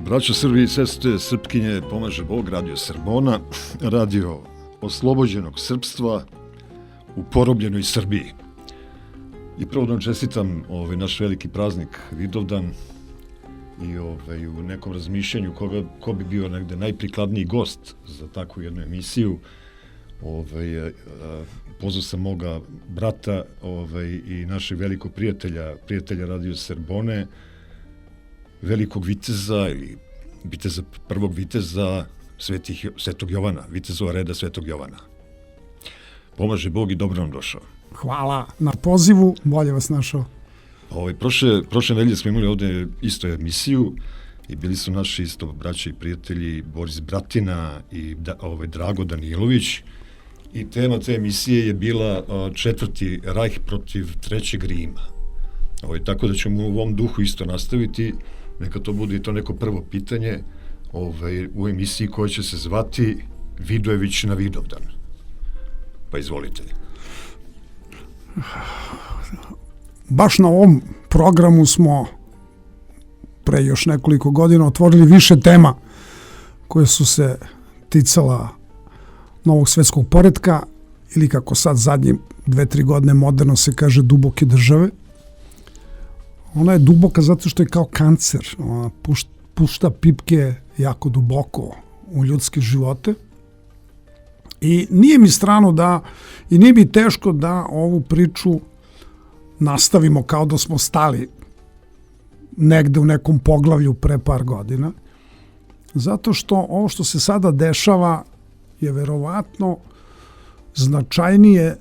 Braćo Srbi i sestre, Srpkinje, pomaže Bog, radio Srbona, radio oslobođenog srpstva u porobljenoj Srbiji. I prvo da vam čestitam naš veliki praznik Vidovdan i u nekom razmišljanju ko bi bio negde najprikladniji gost za takvu jednu emisiju. Pozvao sam moga brata i našeg velikog prijatelja radio Srbone, velikog viteza ili prvog viteza Svetog Jovana, vitezova reda Svetog Jovana. Pomaže Bog i dobro nam došao. Hvala na pozivu, bolje vas našao. Prošle nedelje smo imali ovde isto emisiju i bili su naši isto braća i prijatelji Boris Bratina i Drago Danilović i tema te emisije je bila Četvrti rajh protiv Trećeg Rima. Tako da ćemo u ovom duhu isto nastaviti. Neka to bude i to neko prvo pitanje u emisiji koja će se zvati Vidojević na Vidovdan. Pa izvolite. Baš na ovom programu smo pre još nekoliko godina otvorili više tema koje su se ticala novog svetskog poretka ili kako sad zadnje 2-3 godine moderno se kaže duboke države. Ona je duboka zato što je kao kancer. Ona pušta pipke jako duboko u ljudske živote. I nije mi strano i nije mi teško da ovu priču nastavimo kao da smo stali negde u nekom poglavlju pre par godina. Zato što ovo što se sada dešava je verovatno značajnije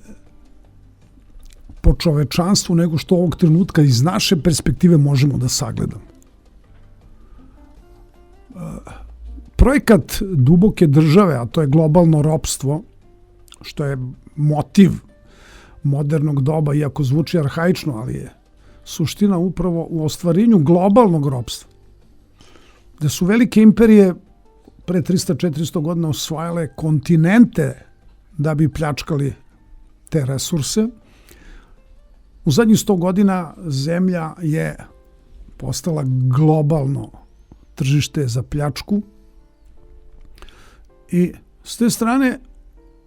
po čovečanstvu nego što ovog trenutka iz naše perspektive možemo da sagledamo. Projekat duboke države, a to je globalno ropstvo, što je motiv modernog doba, iako zvuči arhaično, ali je suština upravo u ostvarenju globalnog ropstva, gde su velike imperije pre 300-400 godina osvajale kontinente da bi pljačkali te resurse. U zadnjih 100 godina zemlja je postala globalno tržište za pljačku i s te strane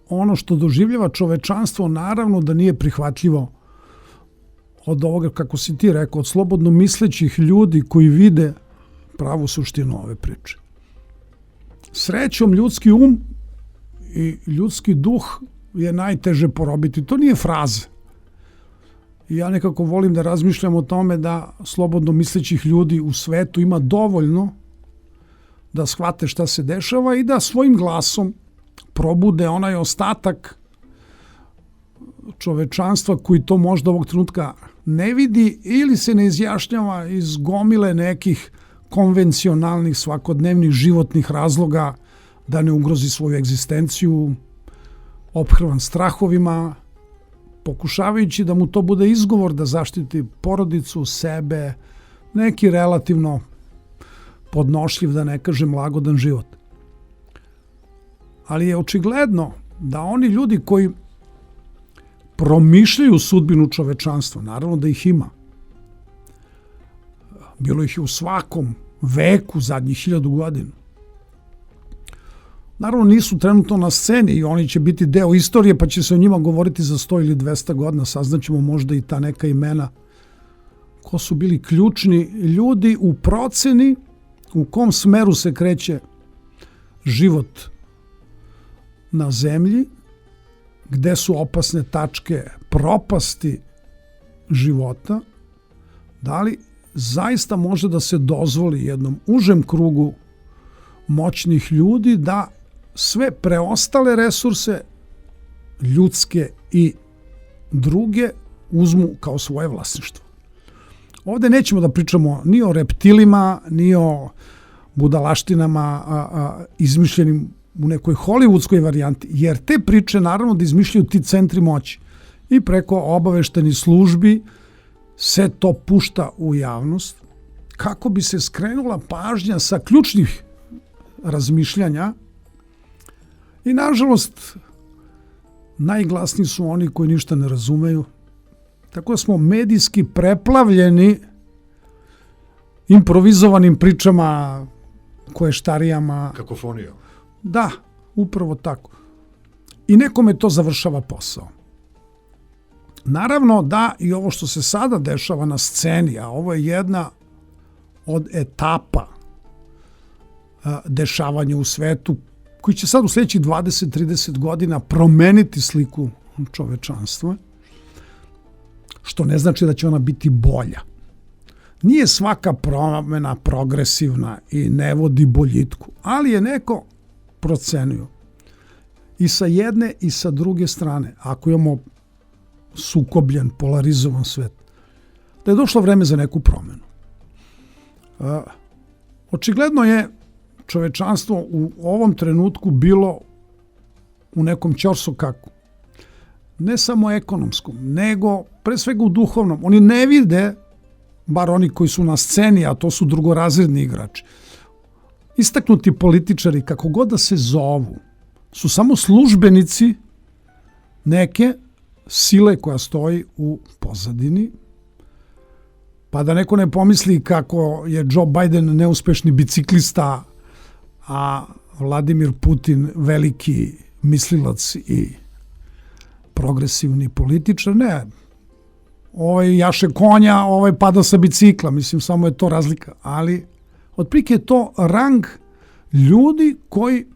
ono što doživljava čovečanstvo naravno da nije prihvatljivo od ovoga, kako si ti rekao, od slobodno mislećih ljudi koji vide pravu suštinu ove priče. Srećom ljudski um i ljudski duh je najteže porobiti. To nije fraza. I ja nekako volim da razmišljam o tome da slobodno mislećih ljudi u svetu ima dovoljno da shvate šta se dešava i da svojim glasom probude onaj ostatak čovečanstva koji to možda ovog trenutka ne vidi ili se ne izjašnjava iz gomile nekih konvencionalnih svakodnevnih životnih razloga da ne ugrozi svoju egzistenciju, ophrvan strahovima, pokušavajući da mu to bude izgovor da zaštiti porodicu, sebe, neki relativno podnošljiv, da ne kažem lagodan život. Ali je očigledno da oni ljudi koji promišljaju sudbinu čovečanstva, naravno da ih ima, bilo ih je u svakom veku zadnjih 1000 godina, naravno nisu trenutno na sceni i oni će biti deo istorije pa će se o njima govoriti za 100 ili 200 godina, saznaćemo možda i ta neka imena ko su bili ključni ljudi u proceni u kom smeru se kreće život na zemlji, gde su opasne tačke propasti života, da li zaista može da se dozvoli jednom užem krugu moćnih ljudi da sve preostale resurse, ljudske i druge, uzmu kao svoje vlasništvo. Ovde nećemo da pričamo ni o reptilima, ni o budalaštinama izmišljenim u nekoj hollywoodskoj varijanti, jer te priče naravno da izmišljaju ti centri moći i preko obaveštenih službi se to pušta u javnost kako bi se skrenula pažnja sa ključnih razmišljanja i nažalost najglasniji su oni koji ništa ne razumeju. Tako da smo medijski preplavljeni improvizovanim pričama koještarijama. Kakofonija. Da, upravo tako. I nekome to završava posao. Naravno da i ovo što se sada dešava na sceni, a ovo je jedna od etapa dešavanja u svetu, koji će sad u sljedećih 20-30 godina promeniti sliku čovečanstva, što ne znači da će ona biti bolja. Nije svaka promena progresivna i ne vodi boljitku, ali je neko procenio i sa jedne i sa druge strane, ako imamo sukobljen, polarizovan svet, da je došlo vreme za neku promenu. Očigledno je čovečanstvo u ovom trenutku bilo u nekom ćorsokaku. Ne samo ekonomskom, nego pre svega u duhovnom. Oni ne vide, bar oni koji su na sceni, a to su drugorazredni igrači, istaknuti političari, kako god da se zovu, su samo službenici neke sile koja stoji u pozadini, pa da neko ne pomisli kako je Joe Biden neuspešni biciklista, a Vladimir Putin veliki mislilac i progresivni političar. Ne, ovaj jaše konja, ovaj pada sa bicikla, mislim, samo je to razlika, ali otprilike je to rang ljudi koji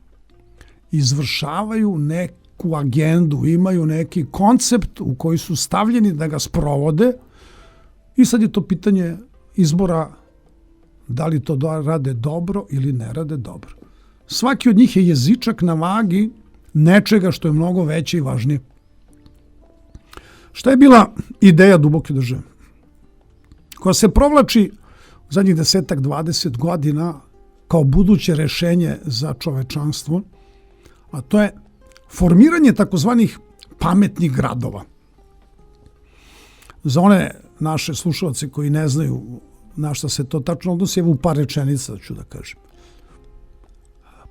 izvršavaju neku agendu, imaju neki koncept u koji su stavljeni da ga sprovode i sad je to pitanje izbora da li to rade dobro ili ne rade dobro. Svaki od njih je jezičak na vagi nečega što je mnogo veće i važnije. Šta je bila ideja duboke države? Koja se provlači u zadnjih 10-20 godina kao buduće rešenje za čovečanstvo, a to je formiranje takozvanih pametnih gradova. Za one naše slušalce koji ne znaju na šta se to tačno odnosi, evo u par rečenica ću da kažem.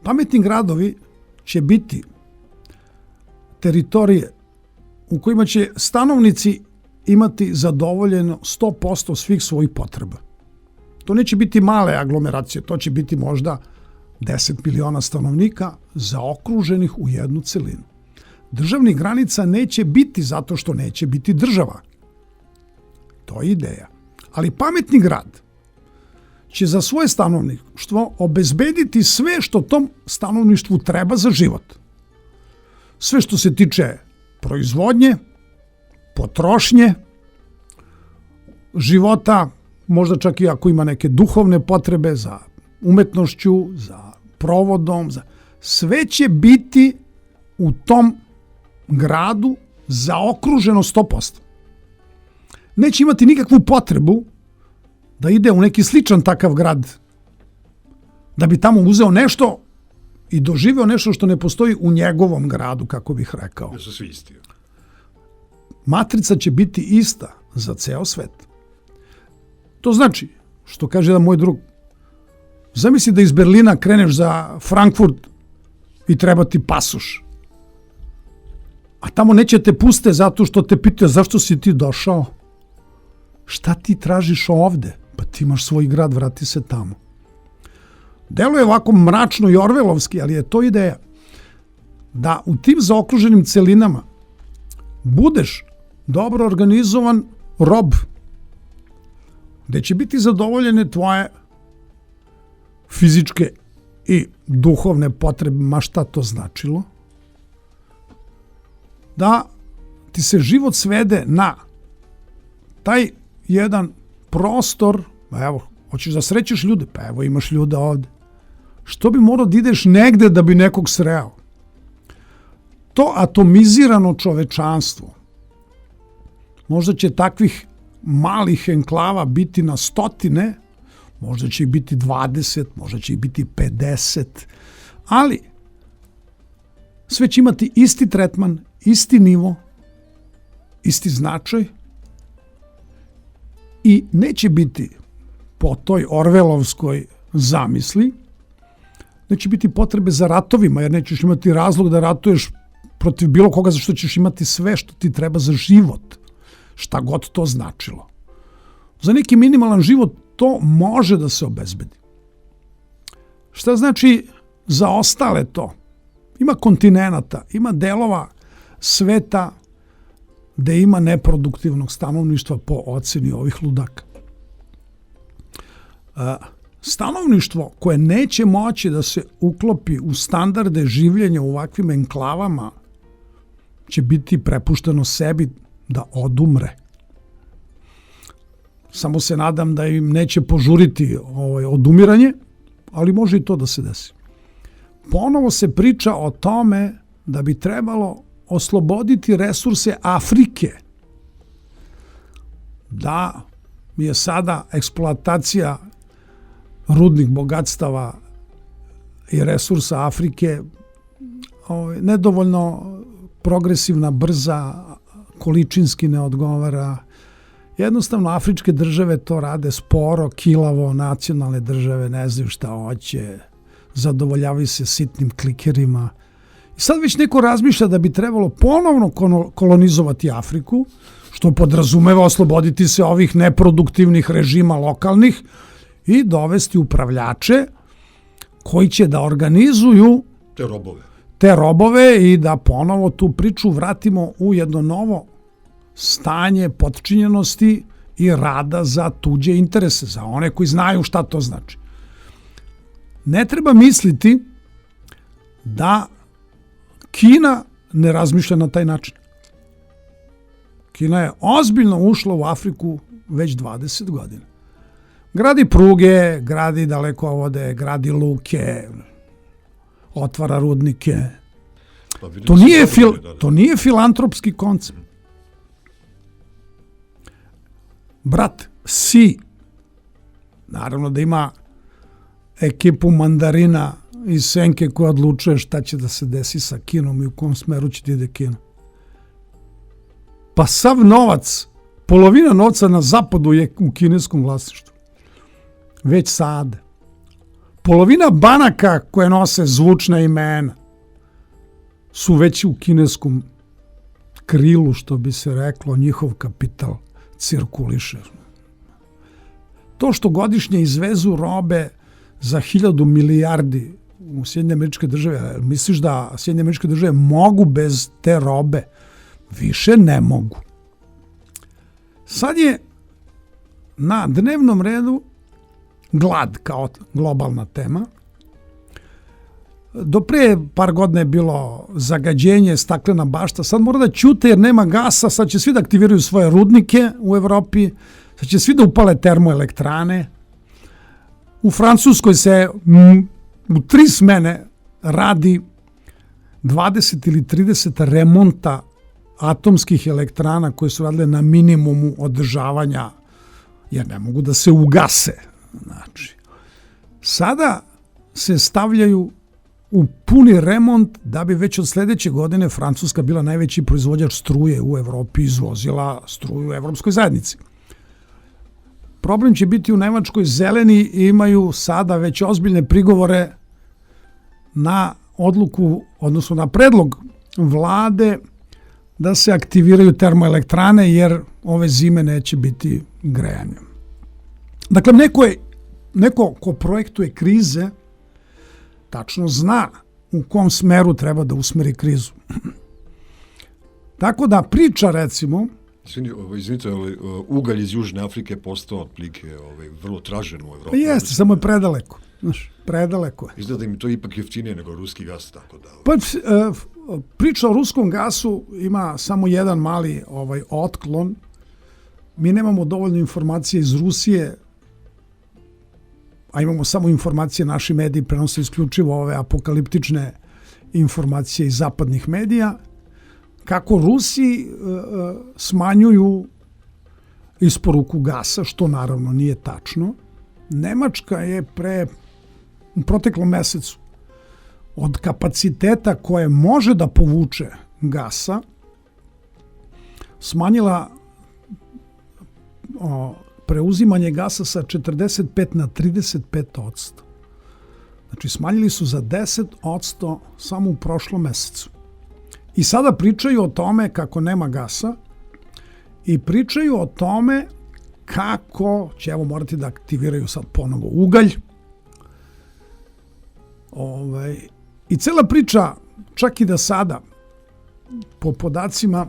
Pametni gradovi će biti teritorije u kojima će stanovnici imati zadovoljeno 100% svih svojih potreba. To neće biti male aglomeracije, to će biti možda 10 miliona stanovnika zaokruženih u jednu celinu. Državnih granica neće biti zato što neće biti država. To je ideja. Ali pametni grad će za svoje stanovništvo obezbediti sve što tom stanovništvu treba za život. Sve što se tiče proizvodnje, potrošnje, života, možda čak i ako ima neke duhovne potrebe za umetnošću, za provodom, sve će biti u tom gradu zaokruženo 100%. Neće imati nikakvu potrebu da ide u neki sličan takav grad, da bi tamo uzeo nešto i doživeo nešto što ne postoji u njegovom gradu, kako bih rekao. Da su svi isti. Matrica će biti ista za ceo svet. To znači, što kaže jedan moj drug, zamisli da iz Berlina kreneš za Frankfurt i treba ti pasoš. A tamo neće te puste zato što te pitaju zašto si ti došao. Šta ti tražiš ovde? Pa ti imaš svoj grad, vrati se tamo. Deluje ovako mračno i orvelovski, ali je to ideja. Da u tim zaokruženim celinama budeš dobro organizovan rob, gde će biti zadovoljene tvoje fizičke i duhovne potrebe, ma šta to značilo, da ti se život svede na taj jedan prostor, pa evo, hoćeš da srećeš ljude, pa evo imaš ljude ovde. Što bi morao da ideš negde da bi nekog sreo? To atomizirano čovečanstvo, možda će takvih malih enklava biti na stotine, možda će ih biti 20, možda će ih biti 50, ali sve će imati isti tretman, isti nivo, isti značaj i neće biti po toj orvelovskoj zamisli, neće biti potrebe za ratovima, jer nećeš imati razlog da ratuješ protiv bilo koga, zašto ćeš imati sve što ti treba za život, šta god to značilo. Za neki minimalan život to može da se obezbedi. Šta znači za ostale to? Ima kontinenata, ima delova sveta gde ima neproduktivnog stanovništva po oceni ovih ludaka. Stanovništvo koje neće moći da se uklopi u standarde življenja u ovakvim enklavama će biti prepušteno sebi da odumre. Samo se nadam da im neće požuriti odumiranje, ali može i to da se desi. Ponovo se priča o tome da bi trebalo osloboditi resurse Afrike. Da je sada eksploatacija rudnih bogatstava i resursa Afrike nedovoljno progresivna, brza, količinski ne odgovara. Jednostavno, afričke države to rade sporo, kilavo, nacionalne države ne znaju šta hoće, zadovoljavaju se sitnim klikerima. I sad već neko razmišlja da bi trebalo ponovno kolonizovati Afriku, što podrazumeva osloboditi se ovih neproduktivnih režima lokalnih i dovesti upravljače koji će da organizuju te robove i da ponovo tu priču vratimo u jedno novo stanje potčinjenosti i rada za tuđe interese, za one koji znaju šta to znači. Ne treba misliti da Kina ne razmišlja na taj način. Kina je ozbiljno ušla u Afriku već 20 godina. Gradi pruge, gradi dalekovode, gradi luke, otvara rudnike. To nije filantropski koncept. Brat Si, naravno da ima ekipu mandarina iz senke koja odlučuje šta će da se desi sa Kinom i u kom smeru će ti ide Kina. Pa sav novac, polovina novca na zapadu je u kineskom vlasništvu. Već sad. Polovina banaka koje nose zvučna imena su već u kineskom krilu, što bi se reklo, njihov kapital cirkuliše. To što godišnje izvezu robe za 1000 milijardi u Sjedinjene Američke Države, misliš da Sjedinjene Američke Države mogu bez te robe? Više ne mogu. Sad je na dnevnom redu glad kao globalna tema. Do pre par godina je bilo zagađenje, staklena bašta, sad mora da ćute jer nema gasa, sad će svi da aktiviraju svoje rudnike u Evropi, sad će svi da upale termoelektrane. U Francuskoj se u 3 smene radi 20 ili 30 remonta atomskih elektrana koje su radile na minimumu održavanja, jer ne mogu da se ugase. Znači, sada se stavljaju u puni remont da bi već od sledeće godine Francuska bila najveći proizvođač struje u Evropi, izvozila struju u Evropskoj zajednici. Problem će biti u Nemačkoj. Zeleni imaju sada već ozbiljne prigovore na odluku, odnosno na predlog vlade da se aktiviraju termoelektrane jer ove zime neće biti grejanja. Dakle, neko ko projektuje krize tačno zna u kom smeru treba da usmeri krizu. Tako da priča, recimo... Izvinite, ugalj iz Južne Afrike je postao otplike vrlo tražen u Evropi. Jeste, samo je predaleko. Znaš, predaleko je. Izgleda im to ipak jeftinije nego ruski gas, tako da... Pa, priča o ruskom gasu ima samo jedan mali otklon. Mi nemamo dovoljno informacije iz Rusije, a imamo samo informacije, naši mediji prenose isključivo ove apokaliptične informacije iz zapadnih medija, kako Rusi smanjuju isporuku gasa, što naravno nije tačno. Nemačka je u proteklom mesecu od kapaciteta koje može da povuče gasa smanjila preuzimanje gasa sa 45 na 35%. Znači, smanjili su za 10% samo u prošlom mesecu. I sada pričaju o tome kako nema gasa i pričaju o tome kako će, evo, morati da aktiviraju sad ponovo ugalj I cela priča, čak i da sada, po podacima,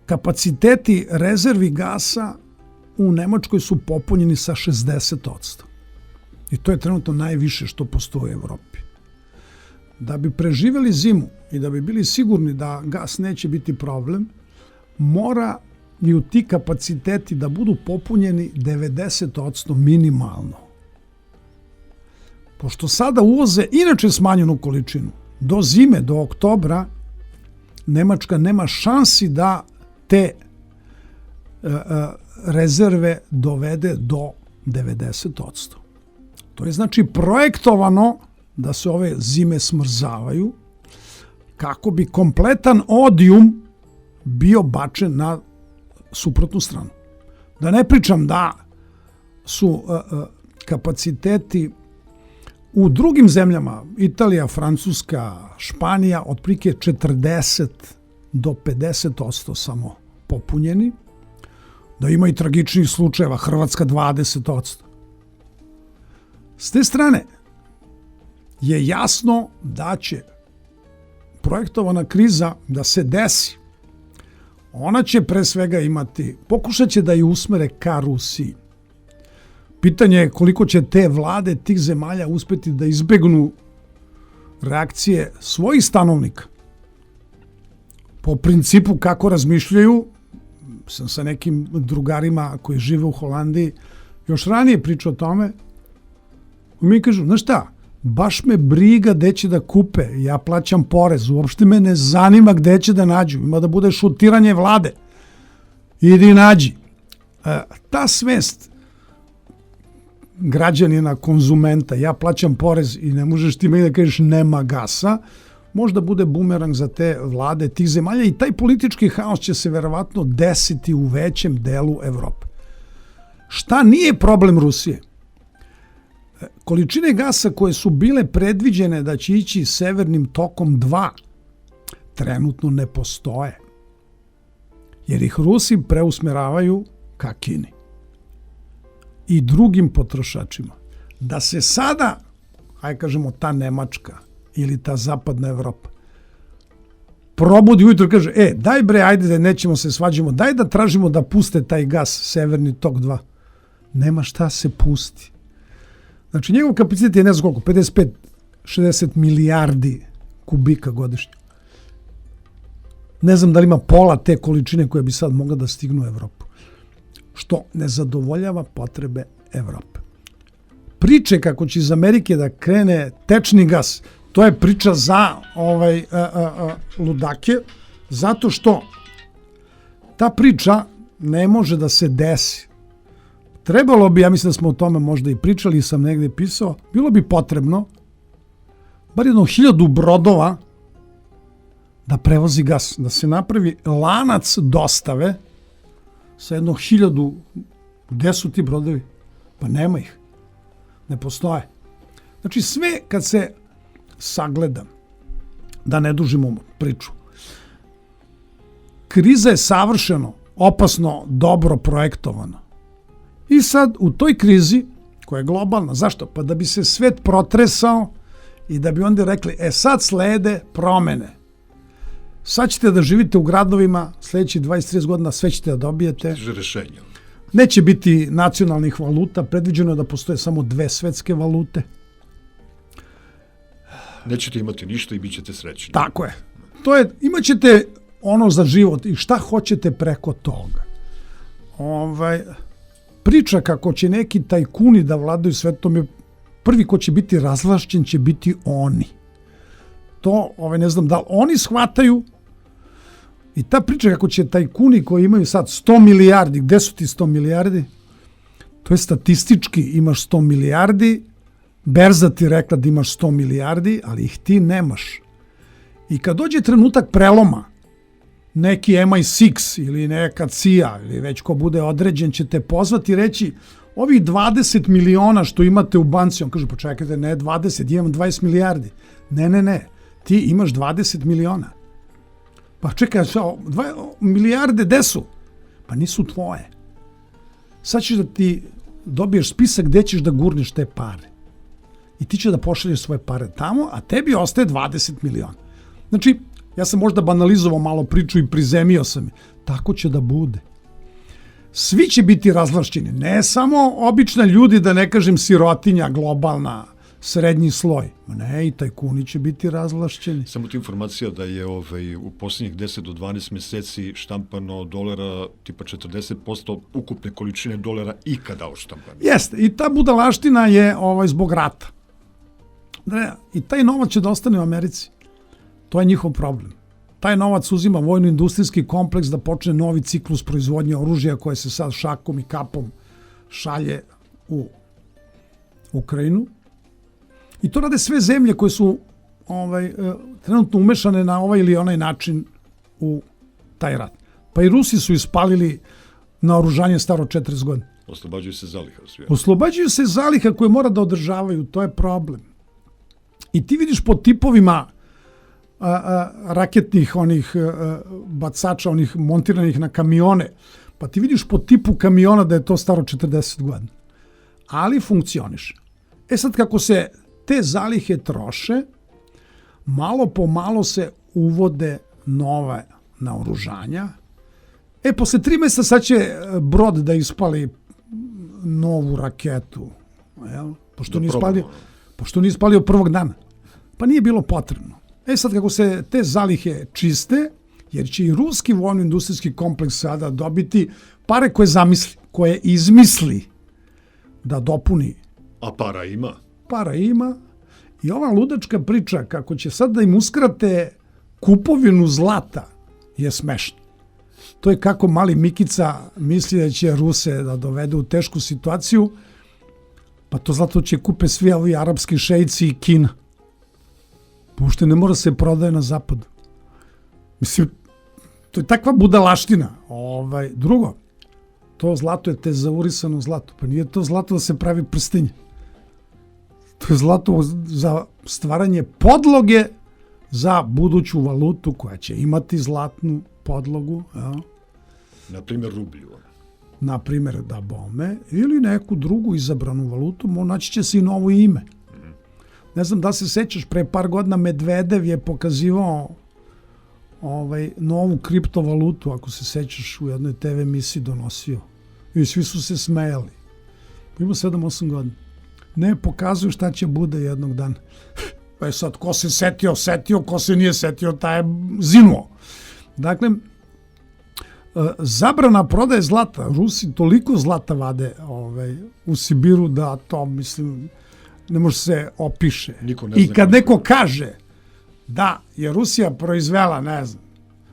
kapaciteti rezervi gasa u Nemačkoj su popunjeni sa 60%. I to je trenutno najviše što postoji u Evropi. Da bi preživjeli zimu i da bi bili sigurni da gas neće biti problem, mora i u ti kapaciteti da budu popunjeni 90% minimalno. Pošto sada uvoze inače smanjenu količinu, do zime, do oktobra, Nemačka nema šansi da te rezerve dovede do 90%. To je znači projektovano da se ove zime smrzavaju kako bi kompletan odijum bio bačen na suprotnu stranu. Da ne pričam da su kapaciteti u drugim zemljama, Italija, Francuska, Španija, otprilike 40 do 50% samo popunjeni, da ima i tragičnih slučajeva, Hrvatska 20%. S te strane je jasno da će projektovana kriza da se desi. Ona će pre svega imati, pokušat će da je usmere ka Rusiji. Pitanje je koliko će te vlade tih zemalja uspeti da izbegnu reakcije svojih stanovnika. Po principu kako razmišljaju, sam sa nekim drugarima koji žive u Holandiji još ranije pričao o tome, mi kažu, znaš šta, baš me briga gde će da kupe, ja plaćam porez, uopšte me ne zanima gde će da nađu, ima da bude šutiranje vlade, idi nađi. Ta svest građanina, konzumenta, ja plaćam porez i ne možeš ti meni da kažeš nema gasa, možda bude bumerang za te vlade tih zemalja i taj politički haos će se verovatno desiti u većem delu Evrope. Šta nije problem Rusije? Količine gasa koje su bile predviđene da će ići severnim tokom 2 trenutno ne postoje. Jer ih Rusi preusmeravaju ka Kini i drugim potrošačima. Da se sada, ajde kažemo, ta Nemačka ili ta zapadna Evropa probudi ujutro i kaže, daj bre, ajde da nećemo se svađamo, daj da tražimo da puste taj gas severni tok 2. Nema šta se pusti. Znači, njegov kapacitet je ne znam koliko, 55-60 milijardi kubika godišnje. Ne znam da li ima pola te količine koje bi sad mogla da stignu u Evropu. Što ne zadovoljava potrebe Evrope. Priče kako će iz Amerike da krene tečni gas, to je priča za ludake, zato što ta priča ne može da se desi. Trebalo bi, ja mislim da smo o tome možda i pričali, sam negde pisao, bilo bi potrebno bar 1000 brodova da prevozi gas, da se napravi lanac dostave sa 1000, gde su ti brodovi? Pa nema ih, ne postoje. Znači sve kad se sagleda, da ne dužimo priču, kriza je savršeno, opasno, dobro projektovana. I sad u toj krizi, koja je globalna, zašto? Pa da bi se svet protresao i da bi onda rekli, sad slede promene. Sad ćete da živite u gradovima, sledeći 20-30 godina sve ćete da dobijete. Rešenje. Neće biti nacionalnih valuta, predviđeno je da postoje samo 2 svetske valute. Nećete imati ništa i bit ćete srećni. Tako je. Imat ćete ono za život i šta hoćete preko toga. Priča kako će neki tajkuni da vladaju svetom je prvi ko će biti razvlašćen će biti oni. To, ne znam da li oni shvataju i ta priča kako će tajkuni koji imaju sad 100 milijardi, gde su ti 100 milijardi? To je statistički, imaš 100 milijardi, berza ti rekla da imaš 100 milijardi, ali ih ti nemaš. I kad dođe trenutak preloma, neki MI6 ili neka CIA ili već ko bude određen će te pozvati i reći ovih 20 miliona što imate u banci, on kaže, počekajte, ne 20, imam 20 milijardi. Ne, ti imaš 20 miliona. Pa čekaj, 2 milijarde gde su? Pa nisu tvoje. Sad ćeš da ti dobiješ spisak gde ćeš da gurneš te pare. i ti će da pošalješ svoje pare tamo, a tebi ostaje 20 miliona. Znači, ja sam možda banalizovao malo priču i prizemio sam je. Tako će da bude. Svi će biti razvlašćeni, ne samo obična ljudi, da ne kažem sirotinja, globalna, srednji sloj. Ne, i tajkuni će biti razvlašćeni. Samo ti informacija da je u posljednjih 10 do 12 meseci štampano dolara tipa 40% ukupne količine dolara ikada oštampano. Jeste, i ta budalaština je zbog rata. I taj novac će da ostane u Americi. To je njihov problem. Taj novac uzima vojno-industrijski kompleks da počne novi ciklus proizvodnje oružja koje se sad šakom i kapom šalje u Ukrajinu. I to rade sve zemlje koje su trenutno umešane na ovaj ili onaj način u taj rat. Pa i Rusi su ispalili naoružanje staro 40 godina. Oslobađaju se zaliha. Oslobađaju se zaliha koje mora da održavaju, to je problem. I ti vidiš po tipovima raketnih bacača, onih montiranih na kamione, pa ti vidiš po tipu kamiona da je to staro 40 godina. Ali funkcioniše. Sad kako se te zalihe troše, malo po malo se uvode nove naoružanja. Posle 3 mjeseca sad će brod da ispali novu raketu. Pošto nije ispalio prvog dana. Pa nije bilo potrebno. Sad kako se te zalihe čiste, jer će i ruski vojno-industrijski kompleks sada dobiti pare koje izmisli da dopuni. A para ima? Para ima. I ova ludačka priča kako će sad da im uskrate kupovinu zlata je smešno. To je kako mali Mikica misli da će Ruse da dovede u tešku situaciju, pa to zlato će kupe svi ovi arapski šejci i Kina. Uopšte ne mora se prodaje na zapadu. Mislim, to je takva budalaština. Drugo, to zlato je tezaurisano zlato. Pa nije to zlato da se pravi prstenje. To je zlato za stvaranje podloge za buduću valutu koja će imati zlatnu podlogu. Na primjer rublju. Na primjer da bome. Ili neku drugu izabranu valutu. Naći će se i novo ime. Ne znam da se sećaš, pre par godina Medvedev je pokazivao novu kriptovalutu, ako se sećaš, u jednoj TV emisiji donosio. I svi su se smejali. Ima 7-8 godina. Ne pokazuju šta će bude jednog dana. Pa je sad, ko se setio, ko se nije setio, taj je zinuo. Dakle, zabrana prodaje zlata. Rusi toliko zlata vade u Sibiru da to, mislim, ne može se opiše. I kad neko kaže da je Rusija proizvela, ne znam,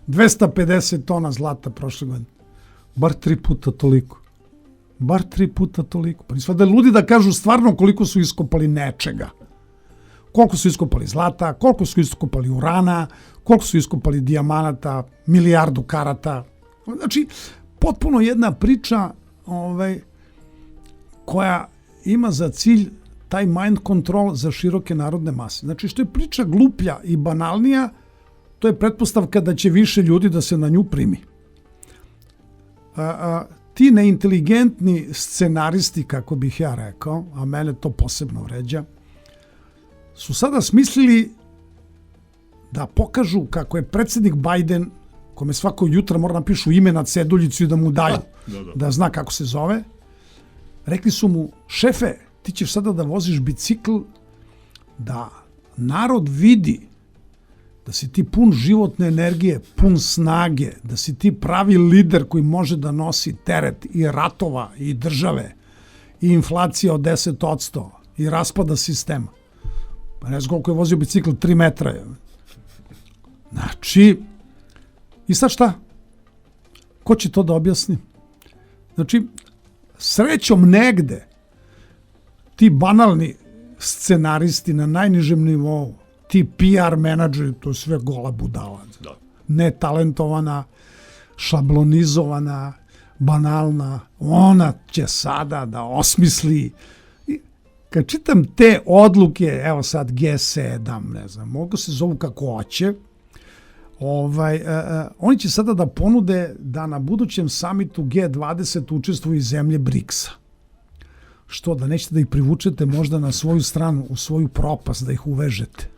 250 tona zlata prošle godine, bar 3 puta toliko. Pa nisu da ludi da kažu stvarno koliko su iskopali nečega. Koliko su iskopali zlata, koliko su iskopali urana, koliko su iskopali dijamanata, 1 milijardu karata. Znači, potpuno jedna priča koja ima za cilj taj mind control za široke narodne mase. Znači, što je priča gluplja i banalnija, to je pretpostavka da će više ljudi da se na nju primi. Ti neinteligentni scenaristi, kako bih ja rekao, a mene to posebno vređa, su sada smislili da pokažu kako je predsjednik Biden, kome svako jutra mora napišu ime na ceduljicu i da mu daju, da zna kako se zove, rekli su mu, šefe, ti ćeš sada da voziš bicikl da narod vidi da si ti pun životne energije, pun snage, da si ti pravi lider koji može da nosi teret i ratova i države i inflacije od 10% i raspada sistema. Pa ne znam koliko je vozio bicikl, 3 metra. Znači, i sad šta? Ko će to da objasni? Znači, srećom negde ti banalni scenaristi na najnižem nivou, ti PR menadžeri, to je sve gola budala. Netalentovana, šablonizovana, banalna, ona će sada da osmisli. Kad čitam te odluke, evo sad G7, ne znam, mogu se zovu kako hoće, oni će sada da ponude da na budućem samitu G20 učestvuju i zemlje BRICS-a. Što, da nećete da ih privučete možda na svoju stranu, u svoju propast, da ih uvežete.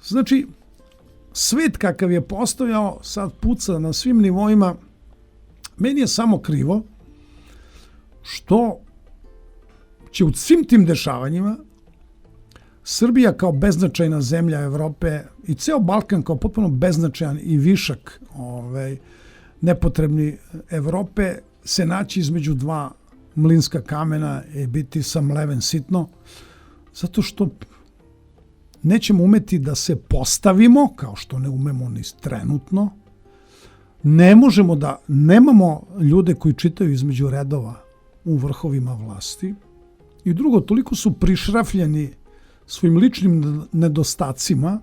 Znači, svet kakav je postojao sad puca na svim nivoima. Meni je samo krivo što će u svim tim dešavanjima Srbija kao beznačajna zemlja Evrope i ceo Balkan kao potpuno beznačajan i višak nepotrebni Evrope se naći između dva mlinska kamena i biti samleven sitno, zato što nećemo umeti da se postavimo, kao što ne umemo ni trenutno, ne možemo da, nemamo ljude koji čitaju između redova u vrhovima vlasti i drugo, toliko su prišrafljeni svojim ličnim nedostacima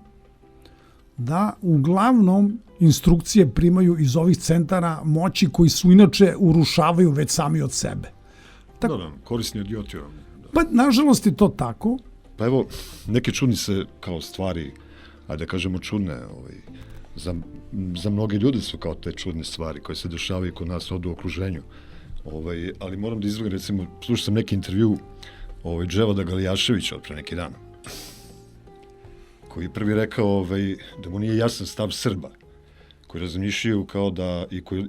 da uglavnom instrukcije primaju iz ovih centara moći koji su inače urušavaju već sami od sebe. Da, korisni idioti. Pa, nažalost je to tako. Pa evo, neke čudni se kao stvari, ajde da kažemo čudne, za mnoge ljude su kao te čudne stvari koje se dešavaju kod nas ovdje u okruženju. Ali moram da izvogam, recimo, slušao sam neki intervju Dževada Galijaševića od pre neki dan, koji je prvi rekao da mu nije jasan stav Srba, koji razmišljaju kao da, i koji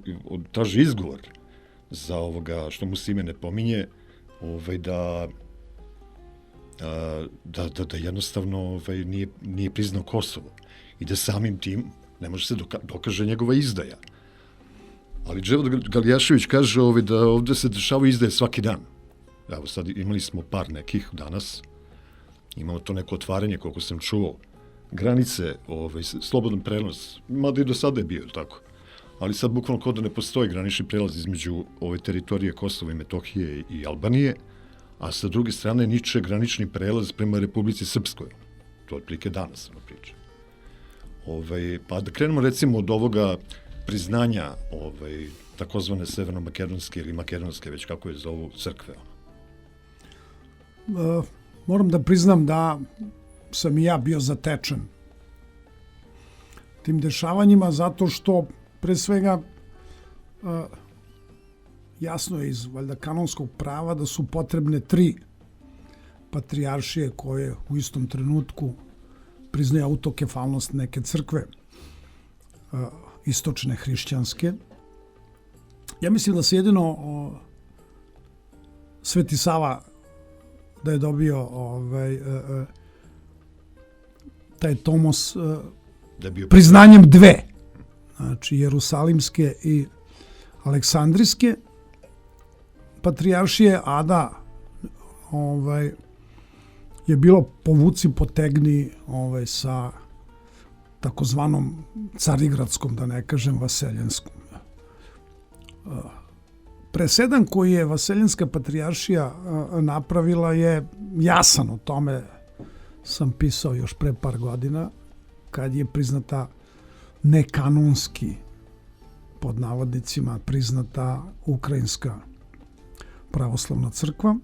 traži izgovor za ovoga što mu se ime ne pominje, da jednostavno nije priznao Kosovo i da samim tim ne može se dokaže njegova izdaja. Ali Dževad Galijašević kaže da ovde se dešavaju izdaje svaki dan. Evo sad imali smo par nekih danas, imamo to neko otvaranje koliko sam čuo, granice, slobodan prenos, mada i do sada je bio, tako. Ali sad bukvalno kao da ne postoji granični prelaz između ove teritorije Kosova i Metohije i Albanije, a sa druge strane niče granični prelaz prema Republici Srpskoj. To je otprilike danas ono priča. Pa da krenemo recimo od ovoga priznanja takozvane severno-makedonske ili makedonske, već kako je zovu, crkve. Moram da priznam da sam i ja bio zatečen tim dešavanjima, zato što pre svega jasno je iz valjda kanonskog prava da su potrebne 3 patrijaršije koje u istom trenutku priznaju autokefalnost neke crkve istočne hrišćanske. Ja mislim da se jedino Sveti Sava da je dobio taj tomos priznanjem 2, znači Jerusalimske i Aleksandrijske patrijaršije, a da je bilo povuci potegni sa takozvanom carigradskom, da ne kažem vaseljenskom. Presedan koji je Vaseljenska patrijaršija napravila je jasan, o tome sam pisao još pre par godina, kad je priznata nekanonski, pod navodnicima, priznata Ukrajinska pravoslavna crkva.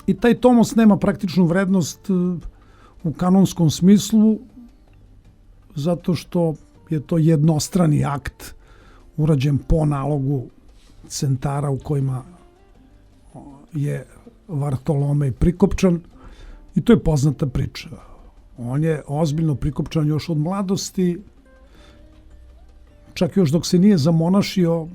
I taj tomos nema praktičnu vrednost u kanonskom smislu, zato što je to jednostrani akt urađen po nalogu centara u kojima je Vartolomej prikopčan, i to je poznata priča. On je ozbiljno prikopčan još od mladosti, čak još dok se nije zamonašio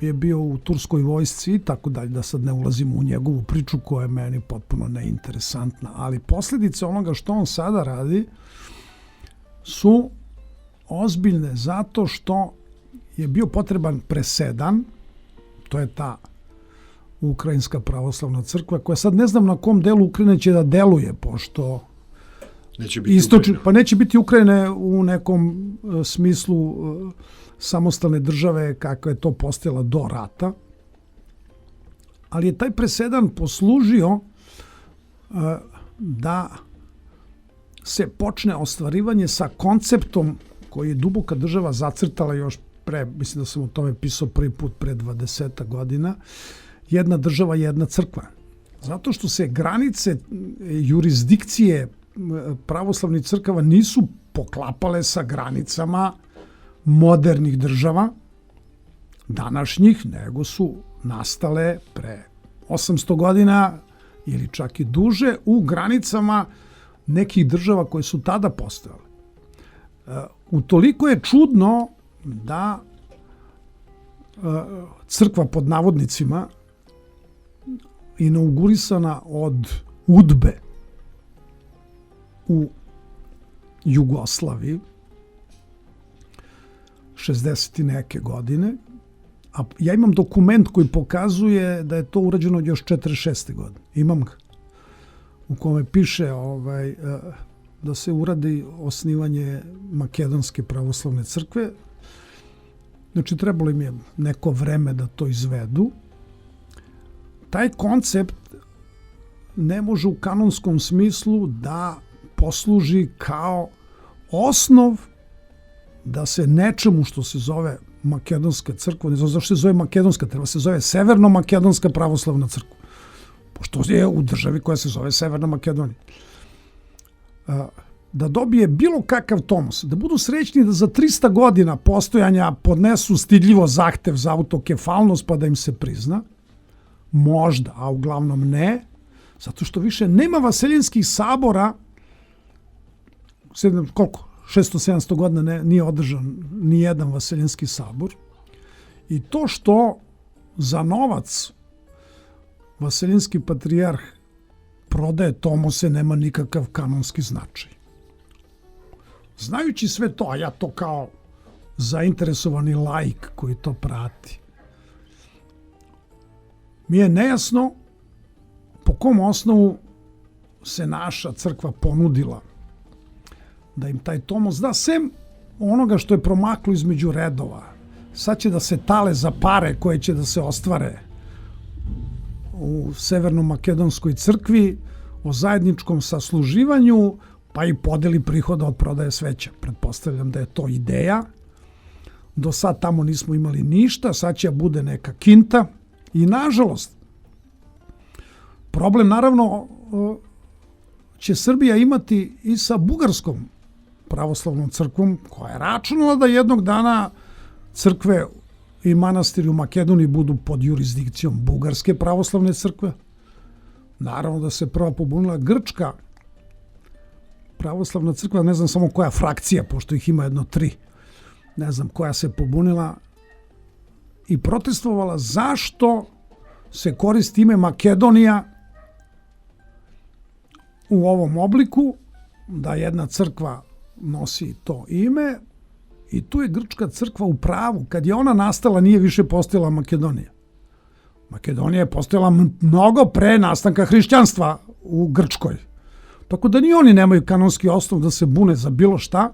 je bio u turskoj vojsci i tako dalje, da sad ne ulazimo u njegovu priču koja je meni potpuno neinteresantna, ali posljedice onoga što on sada radi su ozbiljne zato što je bio potreban presedan, to je ta Ukrajinska pravoslavna crkva, koja sad ne znam na kom delu Ukrajine će da deluje, pošto neće biti Ukrajine u nekom smislu samostalne države kakva je to postojala do rata, ali je taj presedan poslužio da se počne ostvarivanje sa konceptom koji je duboka država zacrtala još pre, mislim da sam o tome pisao prvi put pre 20 godina, jedna država, jedna crkva. Zato što se granice jurisdikcije pravoslavnih crkava nisu poklapale sa granicama modernih država današnjih, nego su nastale pre 800 godina ili čak i duže u granicama nekih država koje su tada postojale. Utoliko je čudno da crkva pod navodnicima inaugurisana od UDBE u Jugoslaviji 60. neke godine, a ja imam dokument koji pokazuje da je to urađeno još 46. godine. Imam ga. U kome piše da se uradi osnivanje Makedonske pravoslavne crkve. Znači, trebalo im je neko vreme da to izvedu. Taj koncept ne može u kanonskom smislu da posluži kao osnov da se nečemu što se zove Makedonska crkva, ne znam zašto se zove Makedonska, treba se zove Severno-Makedonska pravoslavna crkva, pošto je u državi koja se zove Severna Makedonija. Da dobije bilo kakav tomos, da budu srećni da za 300 godina postojanja podnesu stidljivo zahtev za autokefalnost pa da im se prizna, možda, a uglavnom ne, zato što više nema vaseljenskih sabora, koliko? 600-700 godina nije održan ni jedan vaseljenski sabor. I to što za novac vaseljenski patrijarh prodaje tomose nema nikakav kanonski značaj. Znajući sve to, a ja to kao zainteresovani laik koji to prati, mi je nejasno po kom osnovu se naša crkva ponudila da im taj tomos da, sem onoga što je promaklo između redova. Sad će da se tale za pare koje će da se ostvare u Severno-Makedonskoj crkvi o zajedničkom sasluživanju, pa i podeli prihoda od prodaje sveća. Pretpostavljam da je to ideja. Do sad tamo nismo imali ništa, sad će bude neka kinta i nažalost problem naravno će Srbija imati i sa bugarskom pravoslavnom crkvom, koja je računala da jednog dana crkve i manastiri u Makedoniji budu pod jurisdikcijom bugarske pravoslavne crkve. Naravno da se prva pobunila grčka pravoslavna crkva, ne znam samo koja frakcija, pošto ih ima jedno 3, ne znam koja se pobunila i protestvovala zašto se koristi ime Makedonija u ovom obliku, da jedna crkva nosi to ime, i tu je grčka crkva u pravu. Kad je ona nastala, nije više postojala Makedonija. Makedonija je postojala mnogo pre nastanka hrišćanstva u Grčkoj. Tako da ni oni nemaju kanonski osnov da se bune za bilo šta,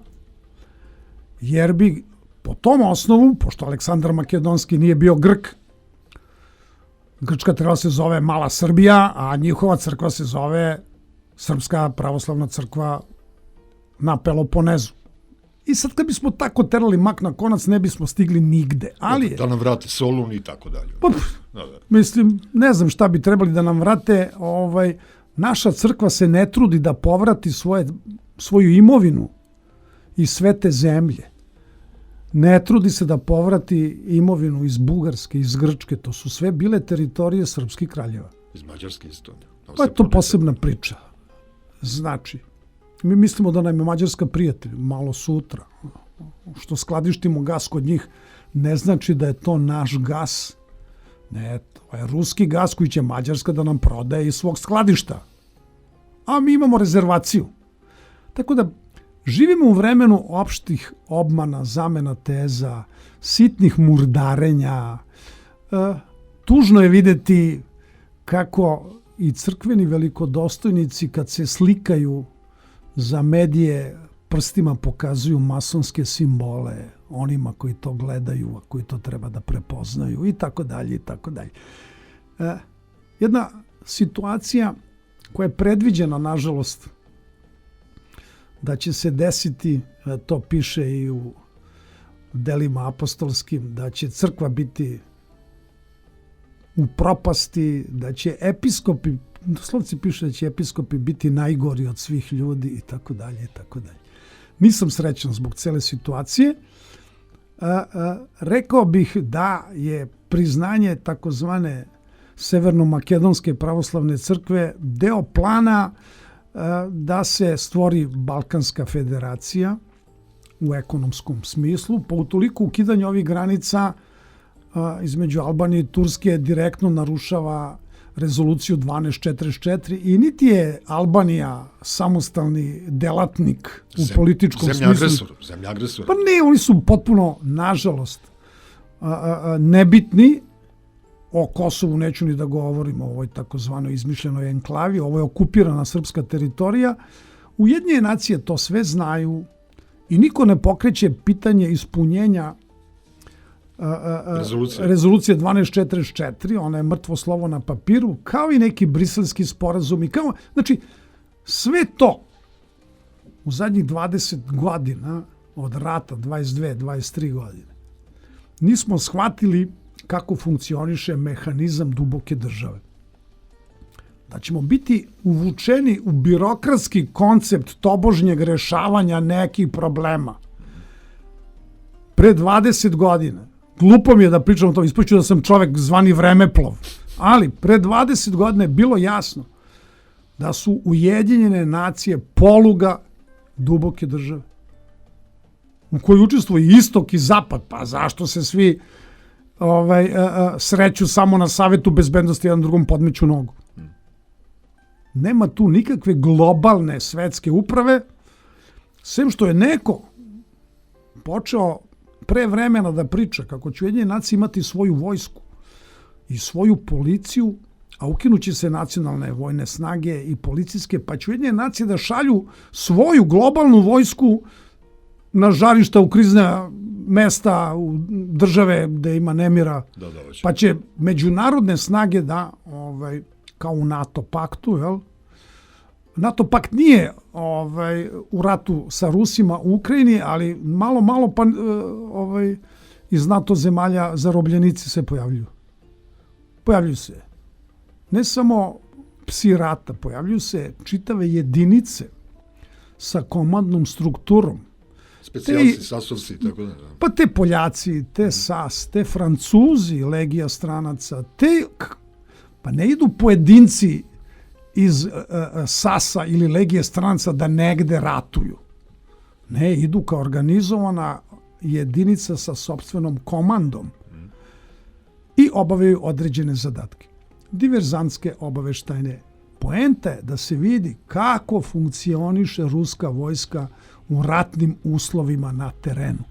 jer bi po tom osnovu, pošto Aleksandar Makedonski nije bio Grk, Grčka treba se zove Mala Srbija, a njihova crkva se zove Srpska pravoslavna crkva na Peloponezu. I sad kad bismo tako terali mak na konac, ne bismo stigli nigde. Ali da nam vrate Solun i tako dalje. Mislim, ne znam šta bi trebali da nam vrate. Naša crkva se ne trudi da povrati svoju imovinu iz svete zemlje. Ne trudi se da povrati imovinu iz Bugarske, iz Grčke. To su sve bile teritorije srpskih kraljeva. Iz Mađarske isto. Pa je to posebna priča. Znači, mi mislimo da nam je Mađarska prijatelj, malo sutra. Što skladištimo gas kod njih, ne znači da je to naš gas. Ne, to je ruski gas koji će Mađarska da nam prodaje iz svog skladišta. A mi imamo rezervaciju. Tako da, živimo u vremenu opštih obmana, zamena teza, sitnih murdarenja. Tužno je videti kako i crkveni velikodostojnici kad se slikaju za medije prstima pokazuju masonske simbole onima koji to gledaju, a koji to treba da prepoznaju i tako dalje i tako dalje. Jedna situacija koja je predviđena, nažalost, da će se desiti, to piše i u delima apostolskim, da će crkva biti u propasti, da će episkopi, doslovci piše da će episkopi biti najgori od svih ljudi i tako dalje i tako dalje. Nisam srećan zbog cele situacije. Rekao bih da je priznanje takozvane Severno-makedonske pravoslavne crkve deo plana da se stvori Balkanska federacija u ekonomskom smislu. Po utoliko ukidanje ovih granica između Albanije i Turske direktno narušava rezoluciju 1244 i niti je Albanija samostalni delatnik u političkom smislu. Zemlja agresor. Pa ne, oni su potpuno, nažalost, nebitni. O Kosovu neću ni da govorim, o ovoj takozvanoj izmišljenoj enklavi, ovo je okupirana srpska teritorija. Ujedinjene nacije to sve znaju i niko ne pokreće pitanje ispunjenja rezolucije 1244, ona je mrtvo slovo na papiru, kao i neki briselski sporazumi. Znači, sve to u zadnjih 20 godina, od rata, 22, 23 godine, nismo shvatili kako funkcioniše mehanizam duboke države. Da ćemo biti uvučeni u birokratski koncept tobožnjeg rešavanja nekih problema. Pre 20 godina, glupo mi je da pričam o tom, ispriču da sam čovek zvani vremeplov, ali pre 20 godina je bilo jasno da su Ujedinjene nacije poluga duboke države, u kojoj učestvuje istok i zapad. Pa zašto se svi sreću samo na Savetu bezbednosti, jedan drugom podmeću nogu? Nema tu nikakve globalne svetske uprave, sem što je neko počeo pre vremena da priča kako će Ujedinjene nacije imati svoju vojsku i svoju policiju, a ukinuće se nacionalne vojne snage i policijske, pa će Ujedinjene nacije da šalju svoju globalnu vojsku na žarišta u krizne mesta, u države gde ima nemira, pa će međunarodne snage da, kao u NATO paktu, jel? NATO pakt nije u ratu sa Rusima u Ukrajini, ali malo pa iz NATO zemalja zarobljenici se pojavljuju. Pojavljuju se ne samo psi rata, pojavljuju se čitave jedinice sa komandnom strukturom. Specijalci, sasovci, tako da. Pa te Poljaci, te SAS, te Francuzi, legija stranaca, pa ne idu pojedinci iz SAS-a ili legije stranaca da negde ratuju. Ne, idu kao organizovana jedinica sa sopstvenom komandom i obavljaju određene zadatke. Diverzantske obaveštajne. Poenta je da se vidi kako funkcioniše ruska vojska u ratnim uslovima na terenu.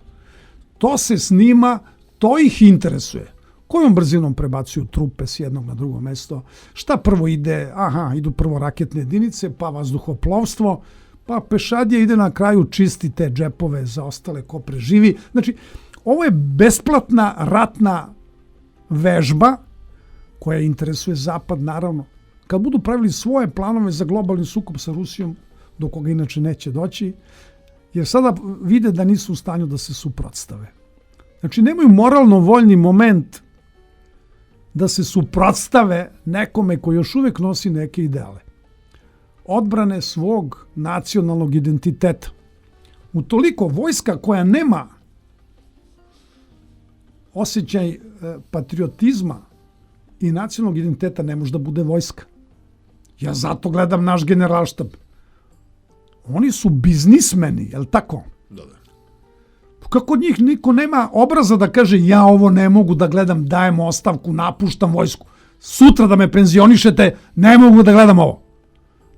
To se snima, to ih interesuje. Kojom brzinom prebacuju trupe s jednog na drugo mesto? Šta prvo ide? Idu prvo raketne jedinice, pa vazduhoplovstvo, pa pešadija ide na kraju, čisti te džepove za ostale ko preživi. Znači, ovo je besplatna ratna vežba koja interesuje Zapad, naravno. Kad budu pravili svoje planove za globalni sukob sa Rusijom, do koga inače neće doći, jer sada vide da nisu u stanju da se suprotstave. Znači, nemaju moralno-voljni moment da se suprotstave nekome koji još uvek nosi neke ideale. Odbrane svog nacionalnog identiteta. Utoliko vojska koja nema osjećaj patriotizma i nacionalnog identiteta ne može da bude vojska. Ja zato gledam naš generalštab. Oni su biznismeni, je li tako? Da. Kako od njih niko nema obraza da kaže ja ovo ne mogu da gledam, dajem ostavku, napuštam vojsku. Sutra da me penzionišete, ne mogu da gledam ovo.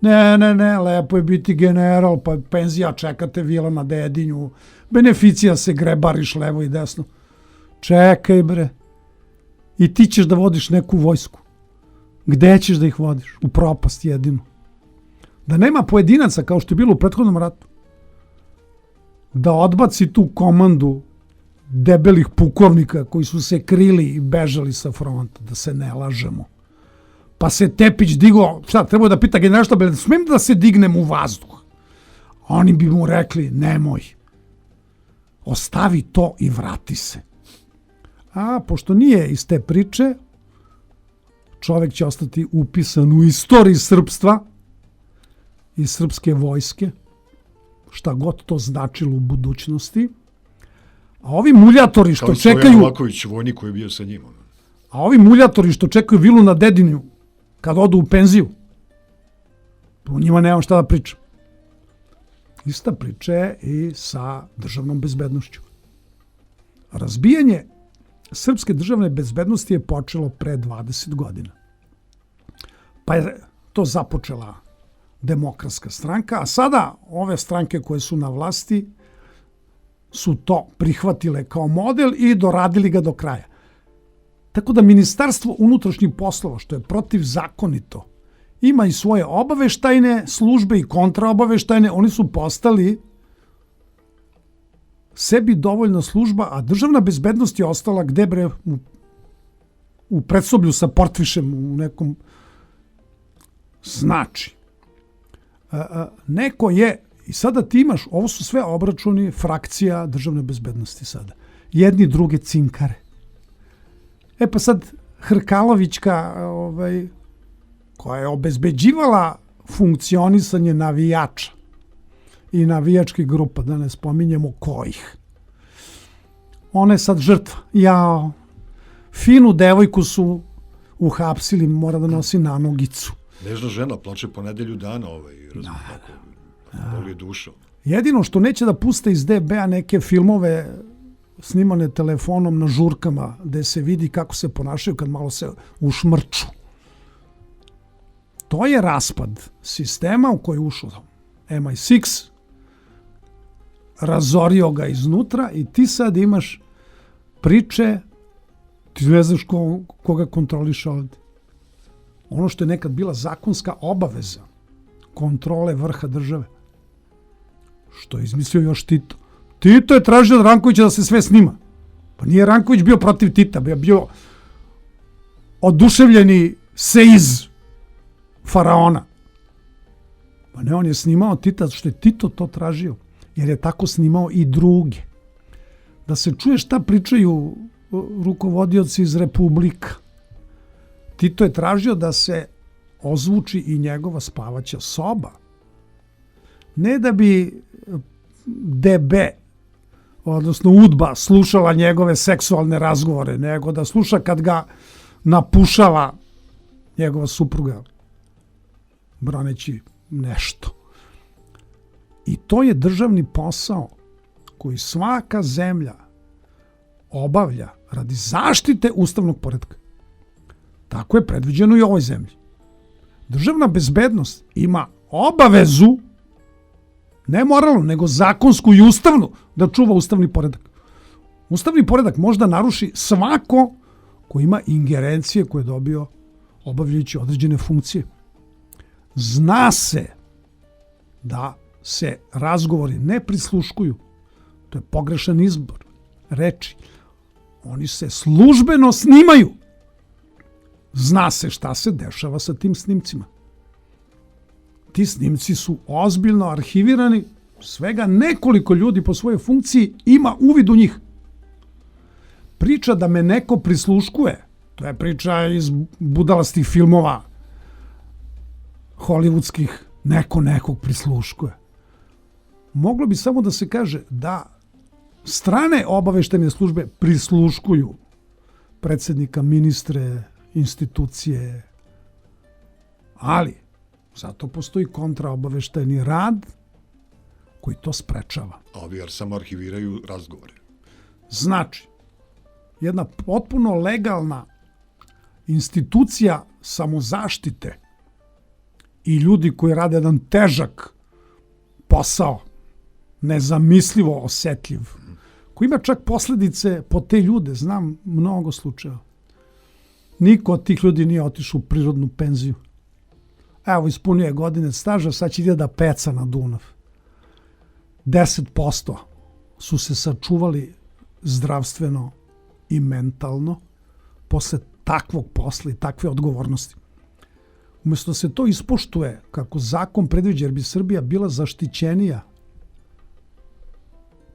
Ne, lepo je biti general, pa penzija čekate, vila na Dedinju, beneficija se grebariš levo i desno. Čekaj bre, i ti ćeš da vodiš neku vojsku. Gde ćeš da ih vodiš? U propast jedino. Da nema pojedinaca kao što je bilo u prethodnom ratu. Da odbaci tu komandu debelih pukovnika koji su se krili i bežali sa fronta, da se ne lažemo. Pa se Tepić digao, trebao da pita generalštab, smijem da se dignem u vazduh? Oni bi mu rekli, nemoj, ostavi to i vrati se. A pošto nije iz te priče, čovek će ostati upisan u istoriji srpstva i srpske vojske, šta god to značilo u budućnosti. A ovi muljatori što čekaju... Kao i Stojan Novaković, vojnik koji je bio sa njima. A ovi muljatori što čekaju vilu na Dedinju, kad odu u penziju, u njima nemam šta da pričam. Ista priča je i sa državnom bezbednošću. Razbijanje srpske državne bezbednosti je počelo pre 20 godina. Pa je to započela Demokratska stranka, a sada ove stranke koje su na vlasti su to prihvatile kao model i doradili ga do kraja. Tako da Ministarstvo unutrašnjih poslova, što je protivzakonito, ima i svoje obaveštajne službe i kontraobaveštajne, oni su postali sebi dovoljna služba, a državna bezbednost je ostala gde bre, u predsoblju sa portfišem u nekom. Znači, neko je, i sada ti imaš, ovo su sve obračuni frakcija državne bezbednosti sada. Jedni druge cinkare. E pa sad Hrkalovićka, koja je obezbeđivala funkcionisanje navijača i navijačkih grupa, da ne spominjemo kojih. Ona je sad žrtva. Finu devojku su uhapsili, mora da nosi nanogicu. Nežna žena plače po nedelju dana, boli duša. Jedino što neće da puste iz DB-a neke filmove snimane telefonom na žurkama, gde se vidi kako se ponašaju kad malo se ušmrču. To je raspad sistema u koji je ušao MI6, razorio ga iznutra i ti sad imaš priče, ti ne znaš koga kontroliše ovdje. Ono što je nekad bila zakonska obaveza kontrole vrha države, što je izmislio još Tito. Tito je tražio od Rankovića da se sve snima. Pa nije Ranković bio protiv Tita, bio oduševljeni seiz faraona. Pa ne, on je snimao Tita što je Tito to tražio, jer je tako snimao i druge. Da se čuje šta pričaju rukovodioci iz Republika. Tito je tražio da se ozvuči i njegova spavaća soba. Ne da bi DB, odnosno UDBA, slušala njegove seksualne razgovore, nego da sluša kad ga napušava njegova supruga, braneći nešto. I to je državni posao koji svaka zemlja obavlja radi zaštite ustavnog poretka. Tako je predviđeno i u ovoj zemlji. Državna bezbednost ima obavezu, ne moralnu, nego zakonsku i ustavnu, da čuva ustavni poredak. Ustavni poredak možda naruši svako ko ima ingerencije koje je dobio obavljajući određene funkcije. Zna se da se razgovori ne prisluškuju. To je pogrešan izbor reči. Oni se službeno snimaju. Zna se šta se dešava sa tim snimcima. Ti snimci su ozbiljno arhivirani, svega nekoliko ljudi po svojoj funkciji ima uvid u njih. Priča da me neko prisluškuje, to je priča iz budalastih filmova hollywoodskih, neko nekog prisluškuje. Moglo bi samo da se kaže da strane obaveštajne službe prisluškuju predsjednika, ministre, institucije, ali zato postoji kontraobaveštajni rad koji to sprečava. A ovi samo arhiviraju razgovore. Znači, jedna potpuno legalna institucija samozaštite i ljudi koji rade jedan težak posao, nezamislivo osetljiv, koji ima čak posljedice po te ljude, znam mnogo slučajeva. Niko od tih ljudi nije otišao u prirodnu penziju. Evo, ispunio je godine staža, sad će ide da peca na Dunav. 10% su se sačuvali zdravstveno i mentalno posle takvog posla i takve odgovornosti. Umjesto da se to ispoštuje kako zakon predviđa, jer bi Srbija bila zaštićenija.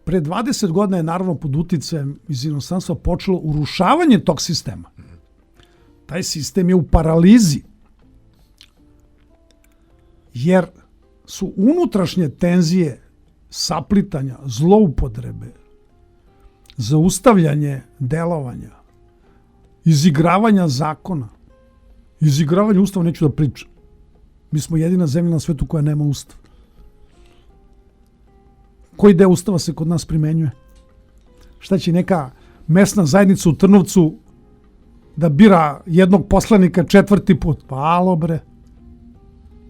Pre 20 godina je naravno pod uticajem iz inostranstva počelo urušavanje tog sistema. Taj sistem je u paralizi, jer su unutrašnje tenzije, saplitanja, zloupotrebe, zaustavljanje delovanja izigravanja zakona, izigravanja ustava neću da pričam. Mi smo jedina zemlja na svetu koja nema ustav. Koji deo ustava se kod nas primenjuje? Šta će neka mesna zajednica u Trnovcu da bira jednog poslanika 4. put? Pa alo bre.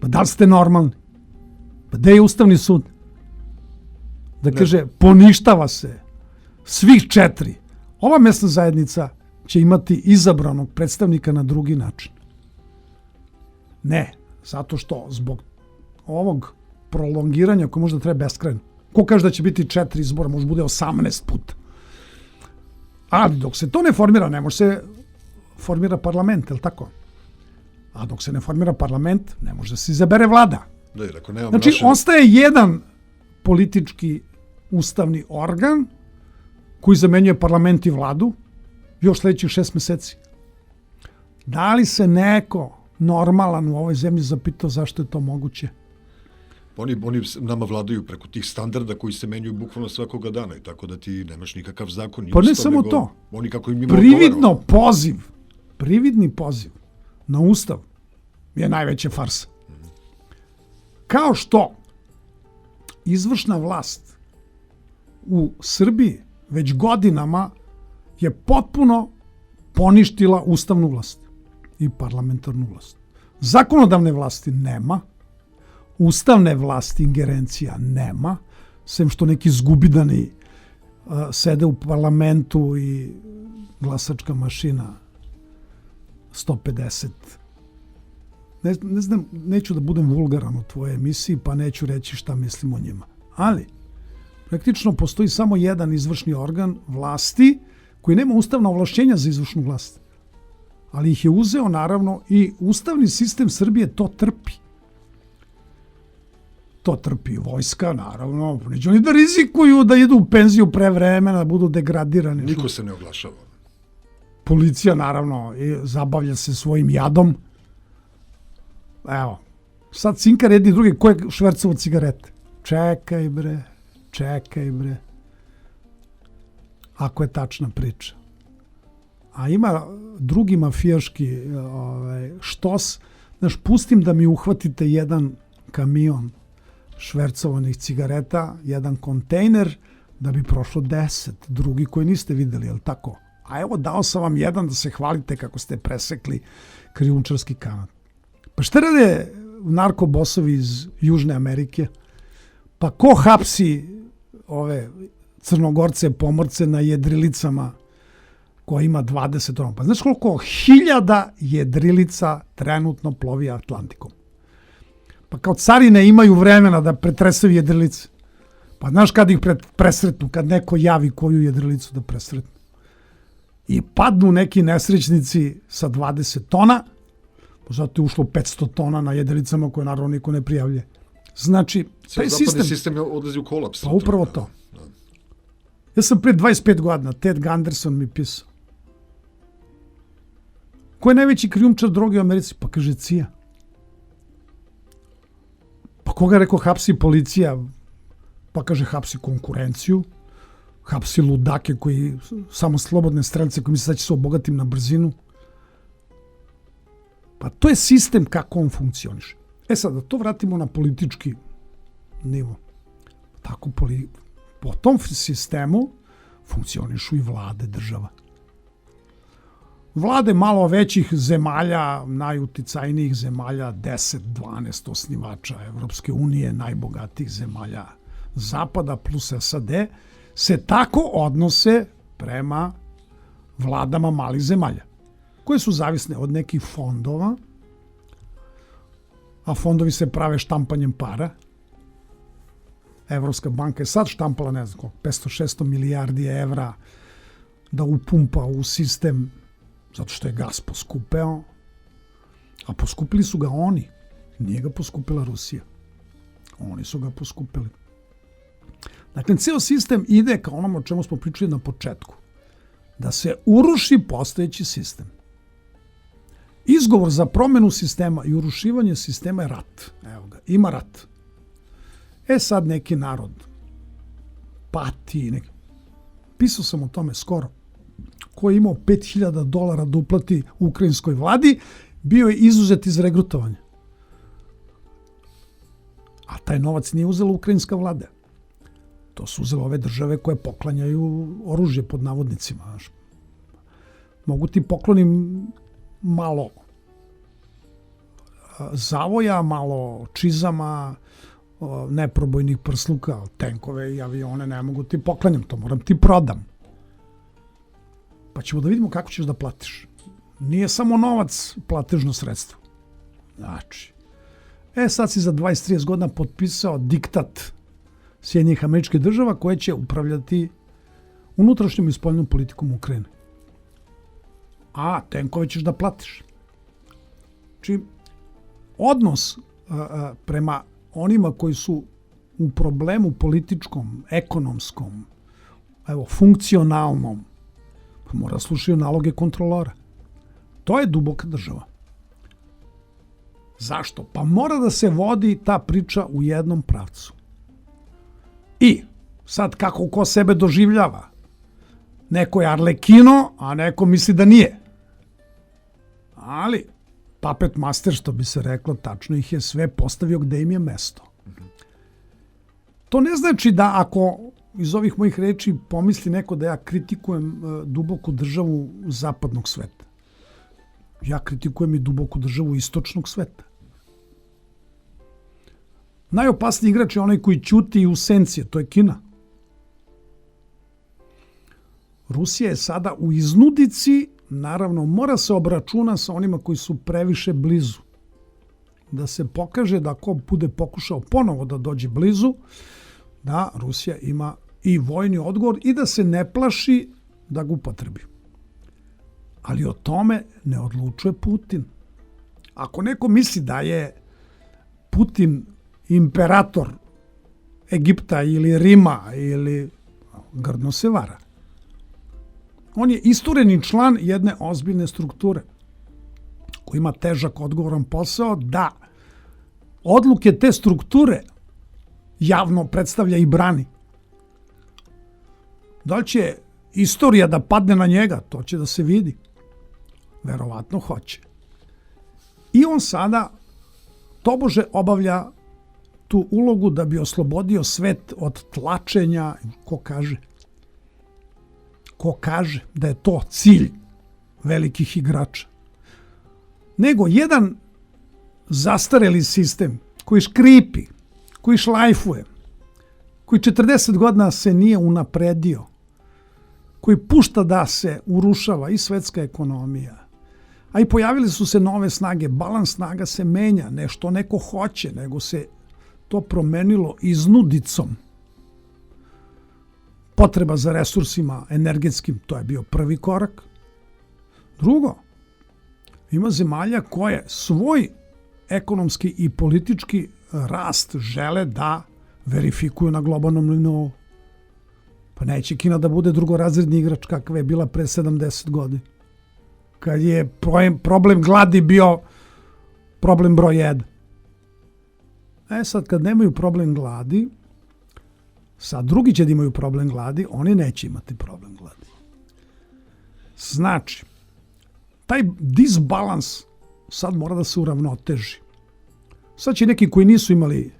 Pa da li ste normalni? Pa gde je Ustavni sud? Da kaže, poništava se svih 4. Ova mesna zajednica će imati izabranog predstavnika na drugi način. Ne, zato što zbog ovog prolongiranja koje možda treba beskrajno. Ko kaže da će biti 4 izbora, može bude 18 puta. Ali dok se to ne formira, ne može se formira parlament, je li tako? A dok se ne formira parlament, ne može da se izabere vlada. Da, jer ako nemam znači, ostaje jedan politički ustavni organ koji zamenjuje parlament i vladu još sledećih 6 meseci. Da li se neko normalan u ovoj zemlji zapitao zašto je to moguće? Oni nama vladaju preko tih standarda koji se menjuju bukvalno svakoga dana i tako da ti nemaš nikakav zakon. Pa ne samo to. Oni kako im njima prividni poziv na ustav je najveća farsa. Kao što izvršna vlast u Srbiji već godinama je potpuno poništila ustavnu vlast i parlamentarnu vlast. Zakonodavne vlasti nema, ustavne vlasti ingerencija nema, sem što neki zgubidani sede u parlamentu i glasačka mašina 150. Ne znam, neću da budem vulgaran u tvojoj emisiji, pa neću reći šta mislim o njima. Ali, praktično postoji samo jedan izvršni organ vlasti koji nema ustavna ovlašćenja za izvršnu vlast. Ali ih je uzeo, naravno, i ustavni sistem Srbije to trpi. To trpi vojska, naravno. Neće oni da rizikuju da idu u penziju pre vremena, da budu degradirani. Niko se ne oglašava. Policija, naravno, zabavlja se svojim jadom. Evo, sad cinkar jedni drugi, ko je švercovo cigarete? Čekaj bre. Ako je tačna priča. A ima drugi mafijaški štos, znaš, pustim da mi uhvatite jedan kamion švercovanih cigareta, jedan kontejner, da bi prošlo 10, drugi koji niste videli, je li tako? A evo, dao sam vam jedan da se hvalite kako ste presekli krijumčarski kanal. Pa šta rade narkobosovi iz Južne Amerike? Pa ko hapsi ove Crnogorce, pomorce na jedrilicama koja ima 20 ona? Pa znaš koliko 1000 jedrilica trenutno plovi Atlantikom? Pa kao carine imaju vremena da pretresaju jedrilice. Pa znaš kad ih presretnu, kad neko javi koju jedrilicu da presretnu. I padnu neki nesrećnici sa 20 tona, zato je ušlo 500 tona na jedrilicama koje naravno niko ne prijavlje. Znači, taj sistem odlazi u kolaps. Pa upravo to. Ja sam pre 25 godina, Ted Gunderson mi pisao. Ko je najveći krijumčar droge u Americi? Pa kaže CIA. Pa koga je rekao hapsi policija? Pa kaže hapsi konkurenciju, hapsi ludake koji, samo slobodne strelce koji misle da će se obogatim na brzinu. Pa to je sistem kako on funkcioniše. E sad, da to vratimo na politički nivo. Tako po tom sistemu funkcionišu i vlade država. Vlade malo većih zemalja, najuticajnijih zemalja, 10-12 osnivača Evropske unije, najbogatijih zemalja Zapada plus SAD, se tako odnose prema vladama malih zemalja, koje su zavisne od nekih fondova, a fondovi se prave štampanjem para. Evropska banka je sad štampala, ne znam, 500-600 milijardi evra da upumpa u sistem zato što je gas poskupeo, a poskupili su ga oni. Nije ga poskupila Rusija. Oni su ga poskupili. Dakle, ceo sistem ide ka onom o čemu smo pričali na početku. Da se uruši postojeći sistem. Izgovor za promenu sistema i urušivanje sistema je rat. Evo ga, ima rat. E sad neki narod pati. Pisao sam o tome skoro. koji je imao $5.000 da uplati ukrajinskoj vladi, bio je izuzet iz regrutovanja. A taj novac nije uzela ukrajinska vlada. To su uzele ove države koje poklanjaju oružje pod navodnicima. Znaš. Mogu ti poklonim malo zavoja, malo čizama, neprobojnih prsluka, tenkove i avione ne mogu ti poklanjam, to moram ti prodam. Pa ćemo da vidimo kako ćeš da platiš. Nije samo novac platežno sredstvo. Znači, sad si za 20-30 godina potpisao diktat Sjedinjenih Američkih Država koje će upravljati unutrašnjom i spoljnom politikom Ukrajine. A tenkove ćeš da platiš. Znači, odnos prema onima koji su u problemu političkom, ekonomskom, funkcionalnom, mora da slušaju naloge kontrolora. To je duboka država. Zašto? Pa mora da se vodi ta priča u jednom pravcu. I sad kako ko sebe doživljava? Neko je Arlekino, a neko misli da nije. Ali puppet master, što bi se reklo, tačno ih je sve postavio gde im je mesto. To ne znači da ako iz ovih mojih reči pomisli neko da ja kritikujem duboku državu zapadnog sveta. Ja kritikujem i duboku državu istočnog sveta. Najopasniji igrač je onaj koji ćuti u senci, to je Kina. Rusija je sada u iznudici, naravno mora se obračuna sa onima koji su previše blizu. Da se pokaže da ko bude pokušao ponovo da dođe blizu, da Rusija ima i vojni odgovor i da se ne plaši da ga upotrebi. Ali o tome ne odlučuje Putin. Ako neko misli da je Putin imperator Egipta ili Rima, ili grdno se vara. On je istureni član jedne ozbiljne strukture koji ima težak odgovoran posao da odluke te strukture javno predstavlja i brani. Da li će istorija da padne na njega, to će da se vidi. Verovatno hoće. I on sada tobože obavlja tu ulogu da bi oslobodio svet od tlačenja, ko kaže da je to cilj velikih igrača. Nego jedan zastareli sistem koji škripi, koji šlajfuje, koji 40 godina se nije unapredio, koji pušta da se urušava i svetska ekonomija, a i pojavili su se nove snage, balans snaga se menja, nešto neko hoće, nego se to promenilo iznudicom. Potreba za resursima energetskim, to je bio prvi korak. Drugo, ima zemalja koje svoj ekonomski i politički rast žele da verifikuju na globalnom nivou. Pa neće Kina da bude drugorazredni igrač kakva je bila pre 70 godina. Kad je problem gladi bio problem broj 1. Sad kad nemaju problem gladi, sad drugi će da imaju problem gladi, oni neće imati problem gladi. Znači, taj disbalans sad mora da se uravnoteži. Sad će neki koji nisu imali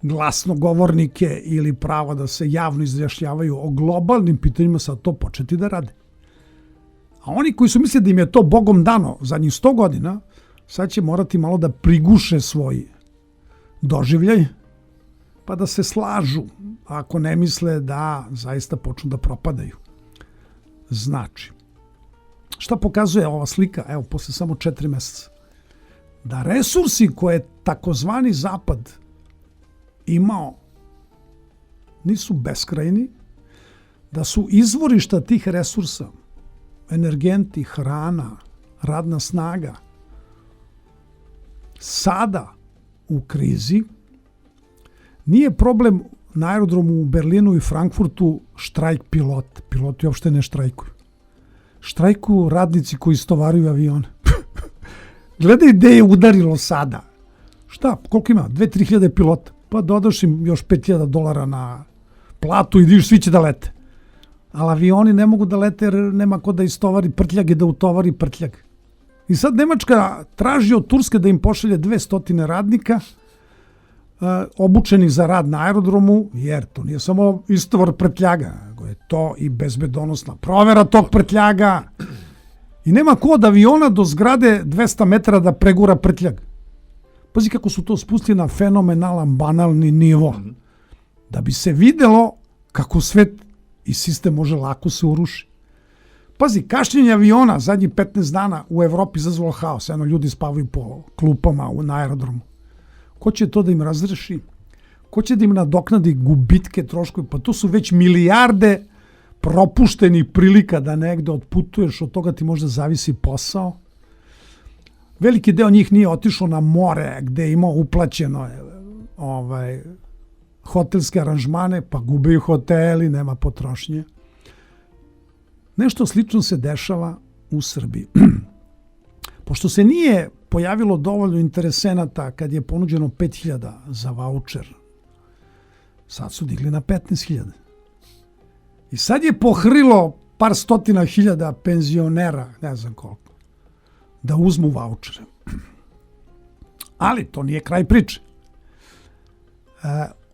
glasnogovornike ili pravo da se javno izjašnjavaju o globalnim pitanjima sad to početi da rade. A oni koji su mislili da im je to Bogom dano zadnjih 100 godina, sad će morati malo da priguše svoj doživljaj, pa da se slažu, ako ne misle da zaista počnu da propadaju. Znači, šta pokazuje ova slika, evo, posle samo 4 meseca? Da resursi koje takozvani Zapad imao nisu beskrajni, da su izvorišta tih resursa, energenti, hrana, radna snaga, sada u krizi. Nije problem na aerodromu u Berlinu i Frankfurtu štrajk pilota. Piloti uopšte ne štrajkuju. Štrajkuju radnici koji istovaruju avione. Gledaj gde je udarilo sada. Šta, koliko ima? 2-3 hiljade pilota. Pa dodaš im još $5.000 na platu i svi će da lete. ali avioni ne mogu da lete jer nema ko da istovari prtljag i da utovari prtljag. I sad Nemačka traži od Turske da im pošalje 200 radnika obučeni za rad na aerodromu, jer to nije samo istovar prtljaga, nego je to i bezbedonosna provera tog prtljaga. I nema ko od aviona do zgrade 200 metara da pregura prtljag. Pazi kako su to spustili na fenomenalan, banalni nivo. Da bi se videlo kako svet i sistem može lako se uruši. Pazi, kašnjenje aviona zadnjih 15 dana u Evropi izazvalo haos. Eno, ljudi spavaju po klupama na aerodromu. Ko će to da im razreši? Ko će da im nadoknadi gubitke, troškove? Pa to su već milijarde propuštenih prilika da negde otputuješ, od toga ti možda zavisi posao. Veliki deo njih nije otišao na more gde je imao uplaćeno hotelske aranžmane, pa gube ih hoteli, nema potrošnje. Nešto slično se dešava u Srbiji. Pošto se nije pojavilo dovoljno interesenata kad je ponuđeno 5.000 za vaučer, sad su digli na 15.000. I sad je pohrilo par stotina hiljada penzionera, ne znam koliko, da uzmu vaučere. Ali to nije kraj priče.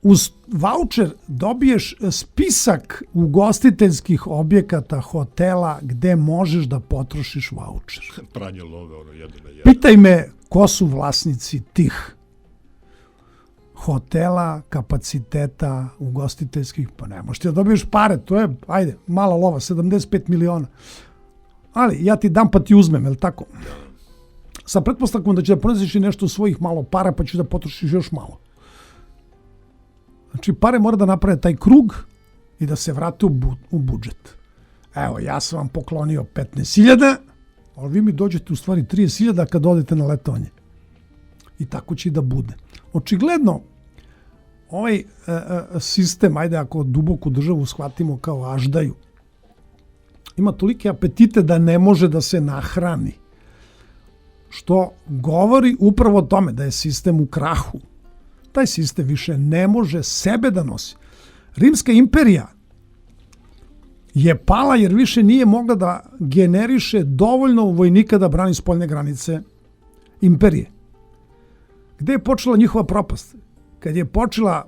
Uz vaučer dobiješ spisak ugostiteljskih objekata, hotela gde možeš da potrošiš vaučer. Pranje love, ono, jedan na jedan. Pitaj me ko su vlasnici tih hotela, kapaciteta, ugostiteljskih, pa ne možeš ti da dobiješ pare, to je, ajde, mala lova, 75 miliona. Ali ja ti dam pa ti uzmem, je li tako? Sa pretpostavkom da će da poneseš i nešto svojih malo para pa ćeš da potrošiš još malo. Znači, pare mora da naprave taj krug i da se vrate u budžet. Evo, ja sam vam poklonio 15.000, ali vi mi dođete u stvari 30.000 kad odete na letovanje. I tako će i da bude. Očigledno, ovaj sistem, ajde ako duboku državu shvatimo kao aždaju, ima tolike apetite da ne može da se nahrani. Što govori upravo o tome da je sistem u krahu. Taj sistem više ne može sebe da nosi. Rimska imperija je pala jer više nije mogla da generiše dovoljno vojnika da brani spoljne granice imperije. Gde je počela njihova propast? Kad je počela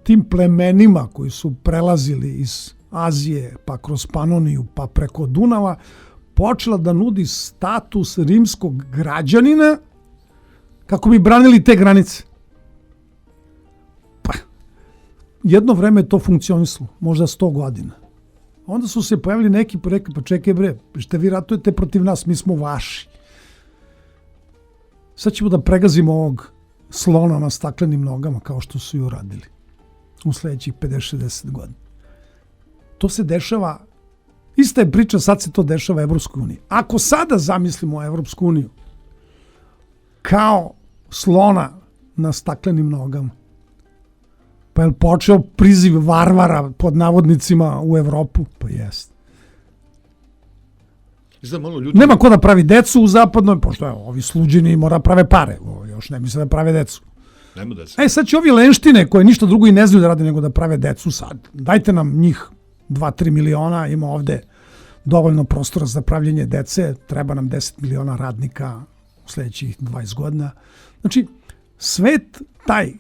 tim plemenima koji su prelazili iz Azije, pa kroz Panoniju, pa preko Dunava, počela da nudi status rimskog građanina kako bi branili te granice. Pa, jedno vreme je to funkcionisalo, možda 100 godina. Onda su se pojavili neki pa rekli, pa čekaj bre, što vi ratujete protiv nas, mi smo vaši. Sad ćemo da pregazimo ovog slona na staklenim nogama kao što su i uradili u sledećih 50-60 godina. To se dešava, ista je priča, sad se to dešava Evropskoj uniji. Ako sada zamislimo Evropsku uniju kao slona na staklenim nogama, pa je li počeo priziv varvara pod navodnicima u Evropu? Pa jest. Nema ko da pravi decu u zapadnoj, pošto ovi sluđeni mora prave pare, još ne misle da prave decu. Nema deca. Sad će ovi lenštine koje ništa drugo i ne znaju da rade nego da prave decu sad. Dajte nam njih 2-3 miliona, ima ovde dovoljno prostora za pravljenje dece, treba nam 10 miliona radnika u sledećih 20 godina. Znači, svet taj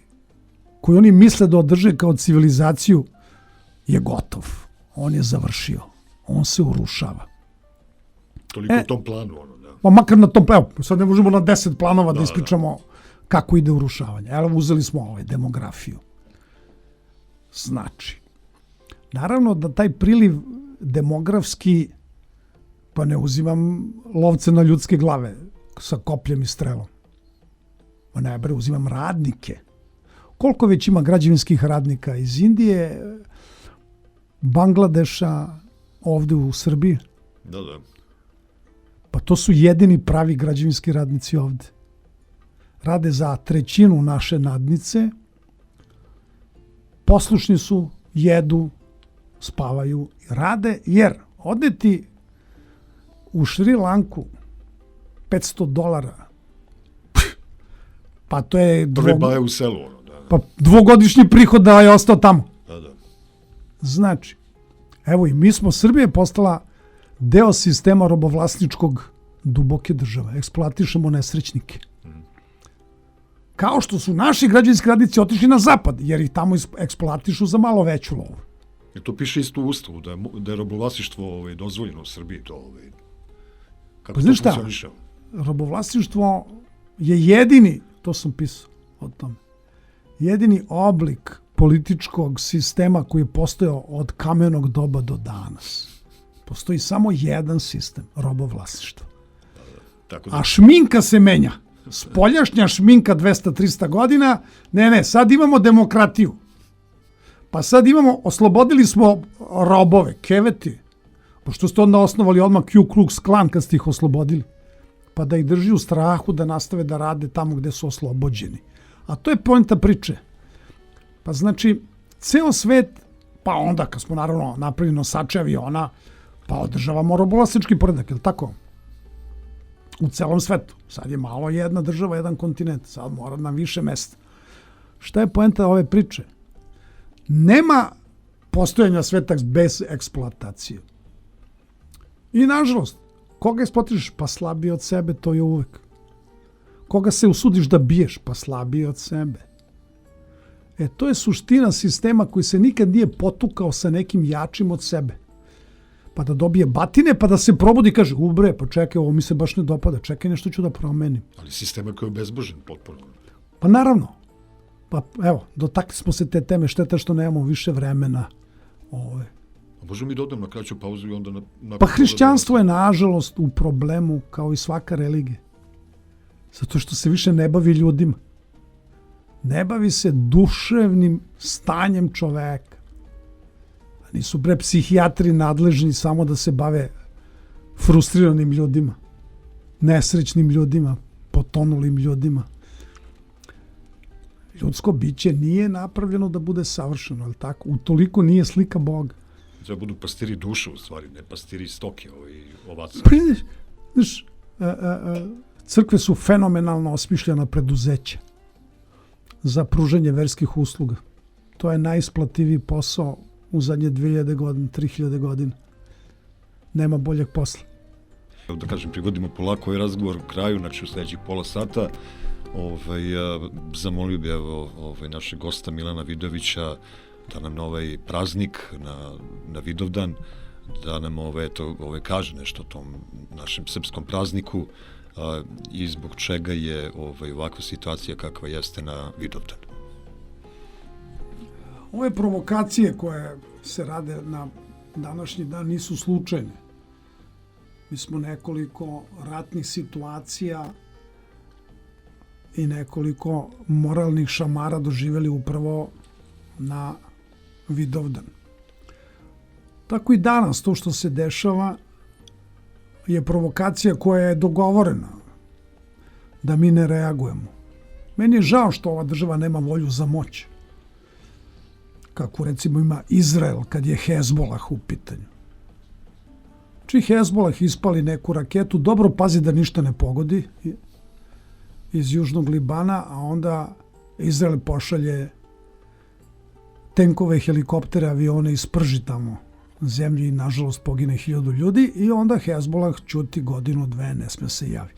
koji oni misle da održe kao civilizaciju je gotov. On je završio. On se urušava. Toliko u tom planu, ono, da. Pa makar na tom, evo, sad ne možemo na 10 planova da ispričamo kako ide urušavanje. Evo, uzeli smo demografiju. Znači, naravno da taj priliv demografski, pa ne uzimam lovce na ljudske glave sa kopljem i strelom. Pa ne, bre, uzimam radnike. Koliko već ima građevinskih radnika iz Indije, Bangladeša, ovde u Srbiji? Da. Pa to su jedini pravi građevinski radnici ovde. Rade za 1/3 naše nadnice, poslušni su, jedu, spavaju i rade, jer odneti u Šri Lanku $500, pa to je baje u selu, ono, da. Pa dvogodišnji prihod da je ostao tamo. Da. Znači, Evo i mi smo, Srbija je postala deo sistema robovlasničkog duboke države. Eksploatišemo nesrećnike. Kao što su naši građevinski radnici otišli na zapad, jer ih tamo eksploatišu za malo veću lovu. Jer to piše isto u Ustavu, da je robovlasništvo dozvoljeno u Srbiji. Kako Pa to znaš šta? funkcioniše? Robovlasništvo je jedini, to sam pisao o tome, jedini oblik političkog sistema koji je postojao od kamenog doba do danas. Postoji samo jedan sistem, robovlasništvo. Tako da, A šminka se menja. Spoljašnja šminka 200-300 godina, ne, sad imamo demokratiju. Pa sad oslobodili smo robove, keveti, pošto ste onda osnovali odmah Ku Klux Klan kad ste ih oslobodili. Pa da ih drži u strahu da nastave da rade tamo gde su oslobođeni. A to je poenta priče. Pa znači, ceo svet, pa onda kad smo naravno napravili nosače aviona, pa održavamo robovlasnički poredak, je li tako? U celom svetu. Sad je malo jedna država, jedan kontinent. Sad mora nam više mesta. Šta je poenta ove priče? Nema postojanja sveta bez eksploatacije. I nažalost, koga eksploatišeš? Pa slabije od sebe, to je uvek. Koga se usudiš da biješ? Pa slabije od sebe. To je suština sistema koji se nikad nije potukao sa nekim jačim od sebe. Pa da dobije batine, pa da se probudi i kaže, bre, pa čekaj, ovo mi se baš ne dopada, čekaj, nešto ću da promenim. ali sistema koji je bezbožen potpuno. Pa naravno. Pa evo, dotakli smo se te teme, šteta što nemamo više vremena. A možemo mi da odem na kraću pauzu i onda... Pa hrišćanstvo je nažalost u problemu kao i svaka religija. Zato što se više ne bavi ljudima. Ne bavi se duševnim stanjem čoveka. Nisu psihijatri nadležni samo da se bave frustriranim ljudima, nesrećnim ljudima, potonulim ljudima. Ljudsko biće nije napravljeno da bude savršeno, ali tako? Utoliko nije slika Boga. Treba budu pastiri duše, u stvari, ne pastiri stoke i ovaca. Znaš, crkve su fenomenalno osmišljena preduzeća za pružanje verskih usluga. To je najisplativiji posao u zadnje 2000 godina, 3000 godina. Nema boljeg posla. Da kažem, privodimo polako ovaj razgovor u kraju, znači u sledećih pola sata. Zamolio bi našeg gosta Milana Vidovića da nam na ovaj praznik, na Vidovdan, da nam kaže nešto o tom našem srpskom prazniku i zbog čega je ovakva situacija kakva jeste na Vidovdan. Ove provokacije koje se rade na današnji dan nisu slučajne. Mi smo nekoliko ratnih situacija i nekoliko moralnih šamara doživjeli upravo na Vidovdan. Tako i danas to što se dešava je provokacija koja je dogovorena da mi ne reagujemo. Meni je žao što ova država nema volju za moć. Kako recimo ima Izrael kad je Hezbolah u pitanju. Či Hezbolah ispali neku raketu, dobro pazi da ništa ne pogodi iz južnog Libana, a onda Izrael pošalje tenkove, helikoptere, avione i sprži tamo zemlju i nažalost pogine 1000 ljudi i onda Hezbolah ćuti godinu, dve, ne sme se javi.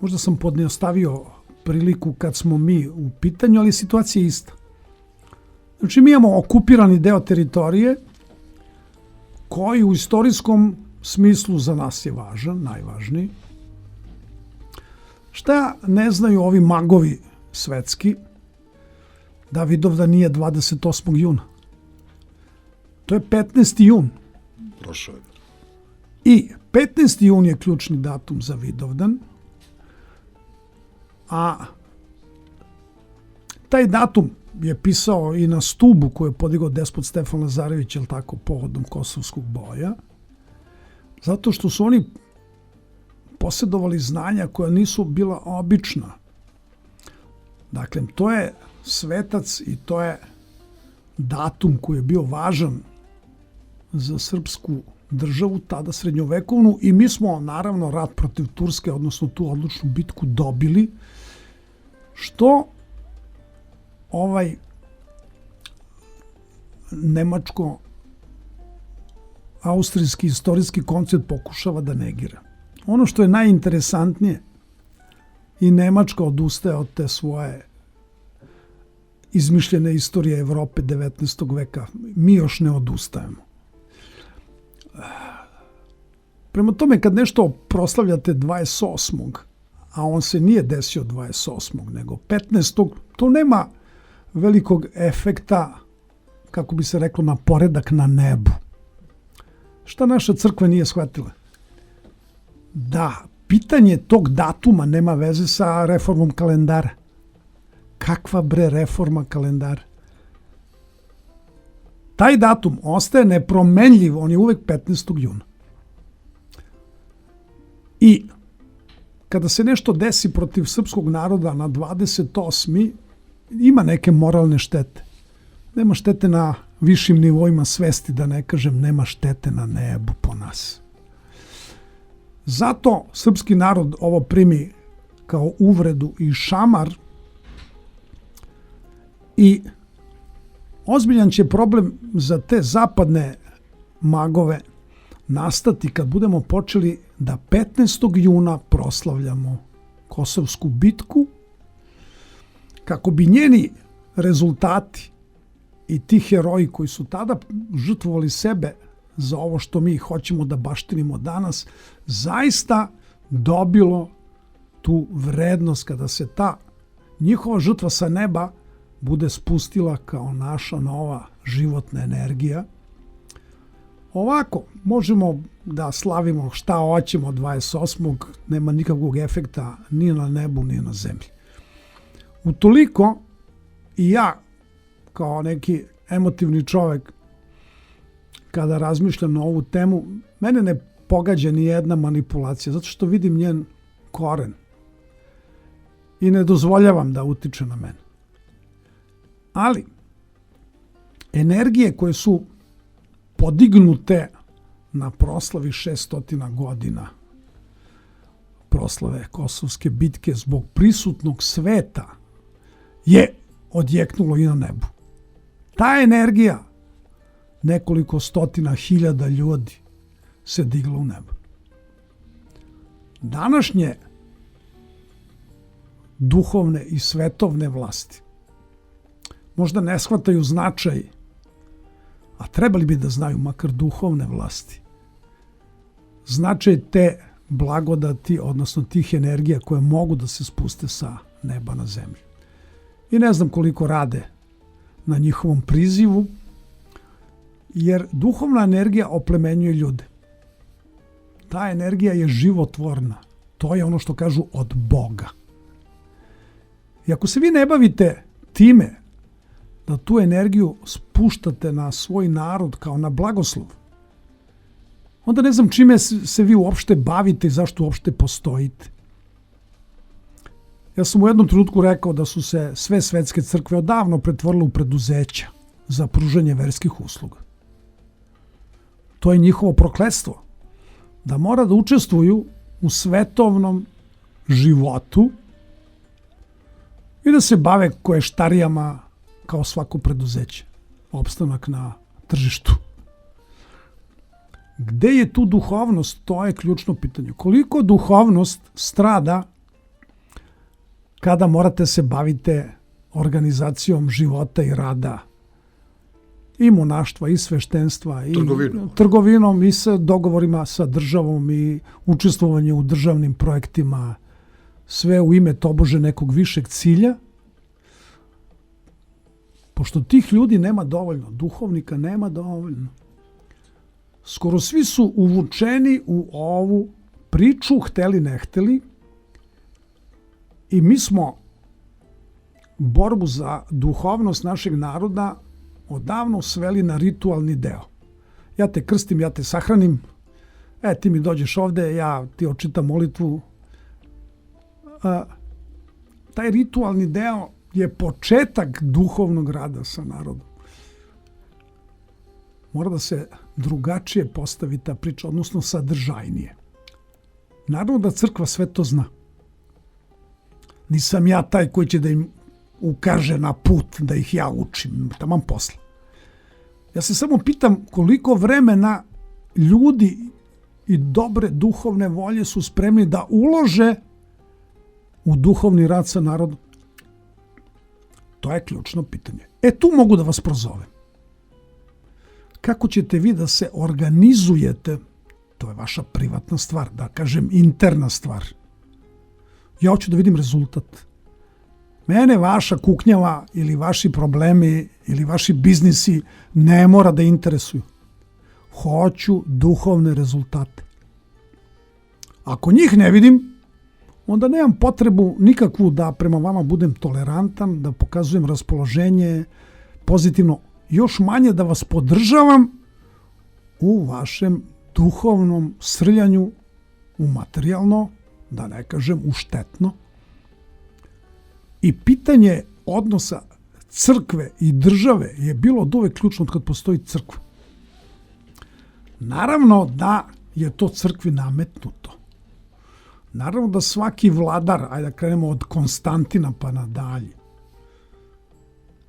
Možda sam podneostavio priliku kad smo mi u pitanju, ali situacija je ista. Znači mi imamo okupirani deo teritorije koji u istorijskom smislu za nas je važan, najvažniji. Šta ne znaju ovi magovi svetski da Vidovdan nije 28. juna. To je 15. jun. Prošao je. I 15. jun je ključni datum za Vidovdan, a taj datum je pisao i na stubu koju je podigao despot Stefan Lazarević, je li tako, povodom kosovskog boja, zato što su oni posjedovali znanja koja nisu bila obična. Dakle, to je svetac i to je datum koji je bio važan za srpsku državu, tada srednjovekovnu, i mi smo naravno rat protiv Turske, odnosno tu odlučnu bitku dobili, što nemačko austrijski istorijski koncept pokušava da negira. Ono što je najinteresantnije, i Nemačka odustaje od te svoje izmišljene istorije Evrope 19. veka. Mi još ne odustajemo. Prema tome, kad nešto proslavljate 28. a on se nije desio 28. nego 15. to nema velikog efekta, kako bi se reklo, na poredak na nebu. Šta naša crkva nije shvatila? Da pitanje tog datuma nema veze sa reformom kalendara. Kakva bre reforma kalendara? Taj datum ostaje nepromenljiv, on je uvek 15. juna. I kada se nešto desi protiv srpskog naroda na 28. ima neke moralne štete. Nema štete na višim nivoima svesti, da ne kažem nema štete na nebu po nas. Zato srpski narod ovo primi kao uvredu i šamar i ozbiljan će problem za te zapadne magove nastati kad budemo počeli da 15. juna proslavljamo Kosovsku bitku, kako bi njeni rezultati i ti heroji koji su tada žrtvovali sebe za ovo što mi hoćemo da baštinimo danas, zaista dobilo tu vrednost kada se ta njihova žrtva sa neba bude spustila kao naša nova životna energija. Ovako, možemo da slavimo šta hoćemo 28. nema nikakvog efekta ni na nebu, ni na zemlji. Utoliko i ja, kao neki emotivni čovek, kada razmišljam na ovu temu, mene ne pogađa ni jedna manipulacija, zato što vidim njen koren i ne dozvoljavam da utiče na mene. Ali, energije koje su podignute na proslavi 600 godina proslave Kosovske bitke zbog prisutnog sveta je odjeknulo i na nebu. Ta energija, nekoliko stotina hiljada ljudi, se diglo u nebo. Današnje duhovne i svetovne vlasti možda ne shvataju značaj, a trebali bi da znaju, makar duhovne vlasti, značaj te blagodati, odnosno tih energija koje mogu da se spuste sa neba na zemlju. I ne znam koliko rade na njihovom prizivu, jer duhovna energija oplemenjuje ljude. Ta energija je životvorna. To je ono što kažu od Boga. I ako se vi ne bavite time da tu energiju spuštate na svoj narod kao na blagoslov, onda ne znam čime se vi uopšte bavite i zašto uopšte postojite. Ja sam u jednom trenutku rekao da su se sve svetske crkve odavno pretvorile u preduzeća za pružanje verskih usluga. To je njihovo prokletstvo, da mora da učestvuju u svetovnom životu i da se bave koještarijama kao svako preduzeće, opstanak na tržištu. Gde je tu duhovnost? To je ključno pitanje. Koliko duhovnost strada kada morate se bavite organizacijom života i rada, i monaštva, i sveštenstva, i trgovinom, i sa dogovorima sa državom, i učestvovanje u državnim projektima, sve u ime tobože nekog višeg cilja. Pošto tih ljudi nema dovoljno, duhovnika nema dovoljno, skoro svi su uvučeni u ovu priču, hteli ne hteli, i mi smo borbu za duhovnost našeg naroda odavno sveli na ritualni deo. Ja te krstim, ja te sahranim, ti mi dođeš ovde, ja ti očitam molitvu. Taj ritualni deo je početak duhovnog rada sa narodom. Mora da se drugačije postavi ta priča, odnosno sadržajnije. Naravno da crkva sve to zna. Nisam ja taj koji će da im ukaže na put, da ih ja učim, taman posla. Ja se samo pitam koliko vremena ljudi i dobre duhovne volje su spremni da ulože u duhovni rad sa narodom? To je ključno pitanje. Tu mogu da vas prozovem. Kako ćete vi da se organizujete, to je vaša privatna stvar, da kažem interna stvar. Ja hoću da vidim rezultat. Mene vaša kuknjava ili vaši problemi ili vaši biznisi ne mora da interesuju. Hoću duhovne rezultate. Ako njih ne vidim, onda nemam potrebu nikakvu da prema vama budem tolerantan, da pokazujem raspoloženje pozitivno, još manje da vas podržavam u vašem duhovnom srljanju, u materijalno, da ne kažem u štetno. I pitanje odnosa crkve i države je bilo od uvek ključno od kad postoji crkva. Naravno da je to crkvi nametnuto. Naravno da svaki vladar, ajde da krenemo od Konstantina pa nadalje,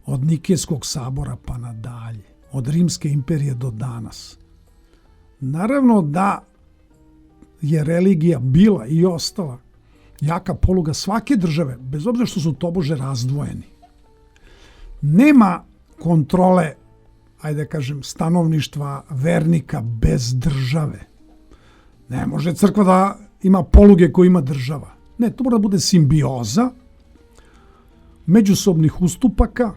od Nikejskog sabora pa nadalje, od Rimske imperije do danas. Naravno da je religija bila i ostala jaka poluga svake države, bez obzira što su tobože razdvojeni. Nema kontrole, ajde da kažem, stanovništva, vernika bez države. Ne može crkva da ima poluge koje ima država. Ne, to mora da bude simbioza međusobnih ustupaka,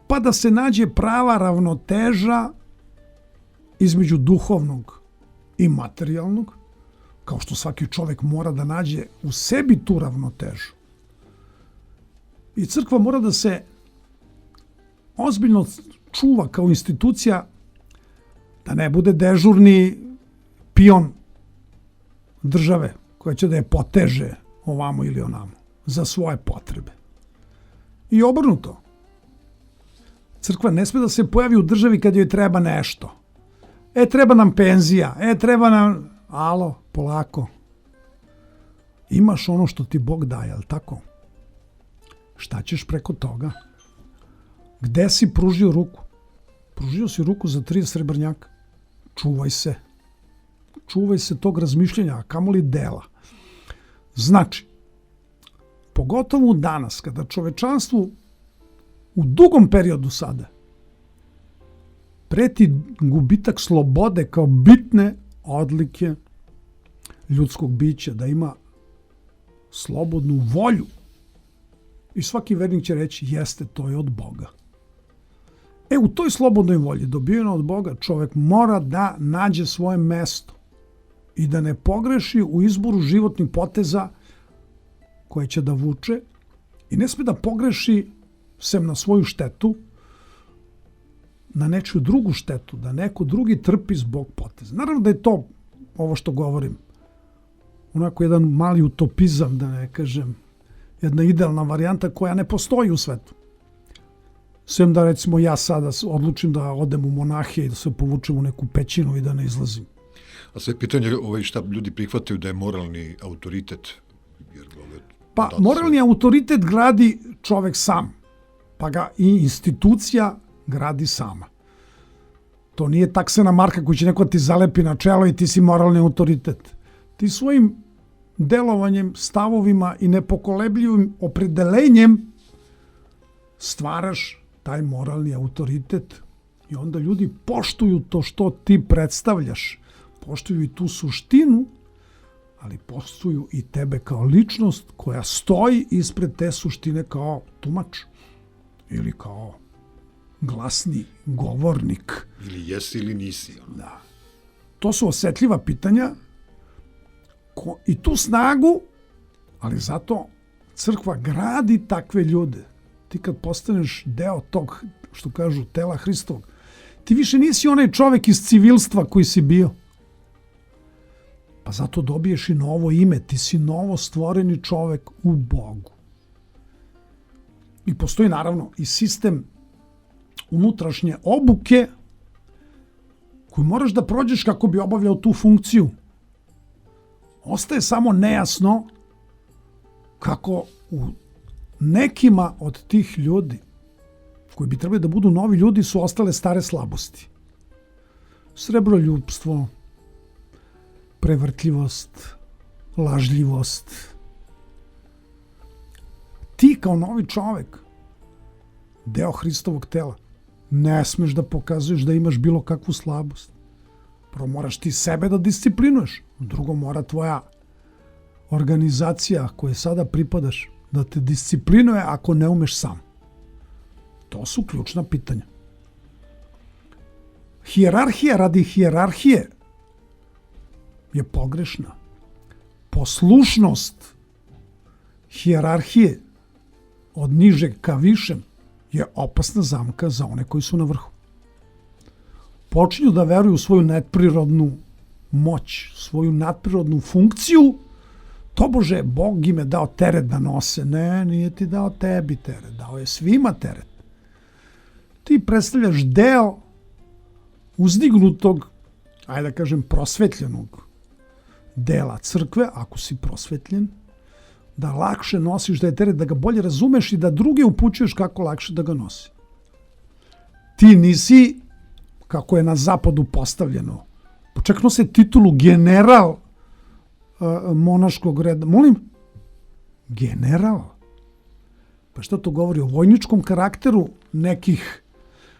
pa da se nađe prava ravnoteža između duhovnog i materijalnog, kao što svaki čovjek mora da nađe u sebi tu ravnotežu. I crkva mora da se ozbiljno čuva kao institucija, da ne bude dežurni pion države koja će da je poteže ovamo ili onamo za svoje potrebe. I obrnuto. Crkva ne sme da se pojavi u državi kad joj treba nešto. Treba nam penzija, treba nam... Alo, polako. Imaš ono što ti Bog daje, ali tako? Šta ćeš preko toga? Gde si pružio ruku? Pružio si ruku za 30 srebrnjaka. Čuvaj se. Čuvaj se tog razmišljenja, a kamoli dela. Znači, pogotovo danas, kada čovečanstvu u dugom periodu sada preti gubitak slobode kao bitne odlike ljudskog bića, da ima slobodnu volju. I svaki vernik će reći, jeste, to je od Boga. U toj slobodnoj volji, dobijeno od Boga, čovjek mora da nađe svoje mesto i da ne pogreši u izboru životnih poteza koje će da vuče i ne sme da pogreši sem na svoju štetu, na nečiju drugu štetu, da neko drugi trpi zbog poteza. Naravno da je to, ovo što govorim, onako jedan mali utopizam, da ne kažem, jedna idealna varijanta koja ne postoji u svetu. Sem da, recimo, ja sada odlučim da odem u monahije i da se povučem u neku pećinu i da ne izlazim. A sve pitanje šta ljudi prihvataju da je moralni autoritet? Pa moralni autoritet gradi čovek sam, pa ga i institucija gradi sama. To nije taksena marka koju će neko ti zalepi na čelo i ti si moralni autoritet. Ti svojim delovanjem, stavovima i nepokolebljivim opredelenjem stvaraš taj moralni autoritet i onda ljudi poštuju to što ti predstavljaš. Poštuju i tu suštinu, ali poštuju i tebe kao ličnost koja stoji ispred te suštine kao tumač ili kao glasni govornik. Ili jesi ili nisi. Da. To su osetljiva pitanja i tu snagu, ali zato crkva gradi takve ljude. Ti kad postaneš deo tog, što kažu, tela Hristovog, ti više nisi onaj čovek iz civilstva koji si bio. Pa zato dobiješ i novo ime, ti si novo stvoreni čovek u Bogu. I postoji naravno i sistem unutrašnje obuke koju moraš da prođeš kako bi obavljao tu funkciju. Ostaje samo nejasno kako u nekima od tih ljudi koji bi trebali da budu novi ljudi su ostale stare slabosti. Srebroljubstvo, prevrtljivost, lažljivost. Ti kao novi čovek, deo Hristovog tela, ne smeš da pokazuješ da imaš bilo kakvu slabost. Prvo moraš ti sebe da disciplinuješ. Drugo mora tvoja organizacija kojoj sada pripadaš da te disciplinuje ako ne umeš sam. To su ključna pitanja. Hijerarhija radi hijerarhije je pogrešna. Poslušnost hijerarhije od nižeg ka višem je opasna zamka za one koji su na vrhu. Počinju da veruju u svoju nadprirodnu moć, svoju nadprirodnu funkciju. Tobože, Bog im je dao teret da nose. Ne, nije ti dao tebi teret, dao je svima teret. Ti predstavljaš deo uzdignutog, ajde da kažem, prosvetljenog dela crkve, ako si prosvetljen, da lakše nosiš da je teret, da ga bolje razumeš i da druge upućuješ kako lakše da ga nosi. Ti nisi, kako je na zapadu postavljeno, čak nose titulu general monaškog reda. Molim? General? Pa šta to govori o vojničkom karakteru nekih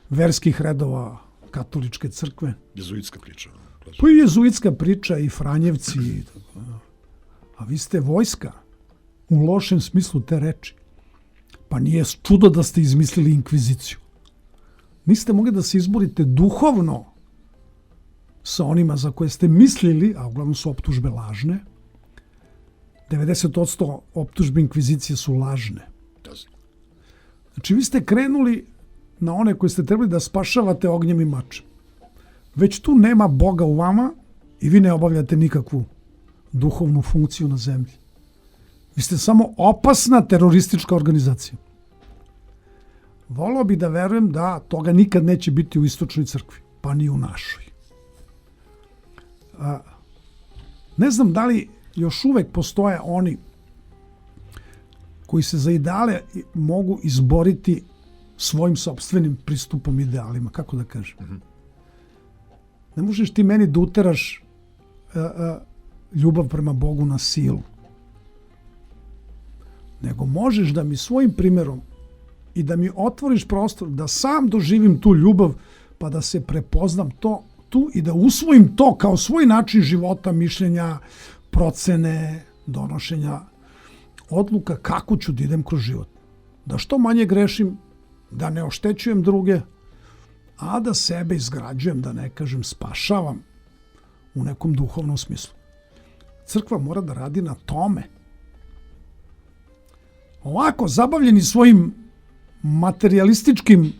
verskih redova katoličke crkve? Jezuitska priča. Pa i jezuitska priča i Franjevci. A vi ste vojska u lošem smislu te reči. Pa nije čudo da ste izmislili inkviziciju. Niste mogli da se izborite duhovno sa onima za koje ste mislili, a uglavnom su optužbe lažne. 90% optužbe inkvizicije su lažne. Znači vi ste krenuli na one koje ste trebali da spašavate ognjem i mačem. Već tu nema Boga u vama i vi ne obavljate nikakvu duhovnu funkciju na zemlji. Vi ste samo opasna teroristička organizacija. Volao bih da verujem da toga nikad neće biti u istočnoj crkvi, pa ni u našoj. Ne znam da li još uvek postoje oni koji se za ideale mogu izboriti svojim sopstvenim pristupom idealima, kako da kažem. Ne možeš ti meni da uteraš ljubav prema Bogu na silu. Nego možeš da mi svojim primjerom i da mi otvoriš prostor da sam doživim tu ljubav, pa da se prepoznam tu i da usvojim to kao svoj način života, mišljenja, procene, donošenja odluka kako ću da idem kroz život. Da što manje grešim, da ne oštećujem druge, a da sebe izgrađujem, da ne kažem spašavam u nekom duhovnom smislu. Crkva mora da radi na tome. Ovako, zabavljeni svojim materijalističkim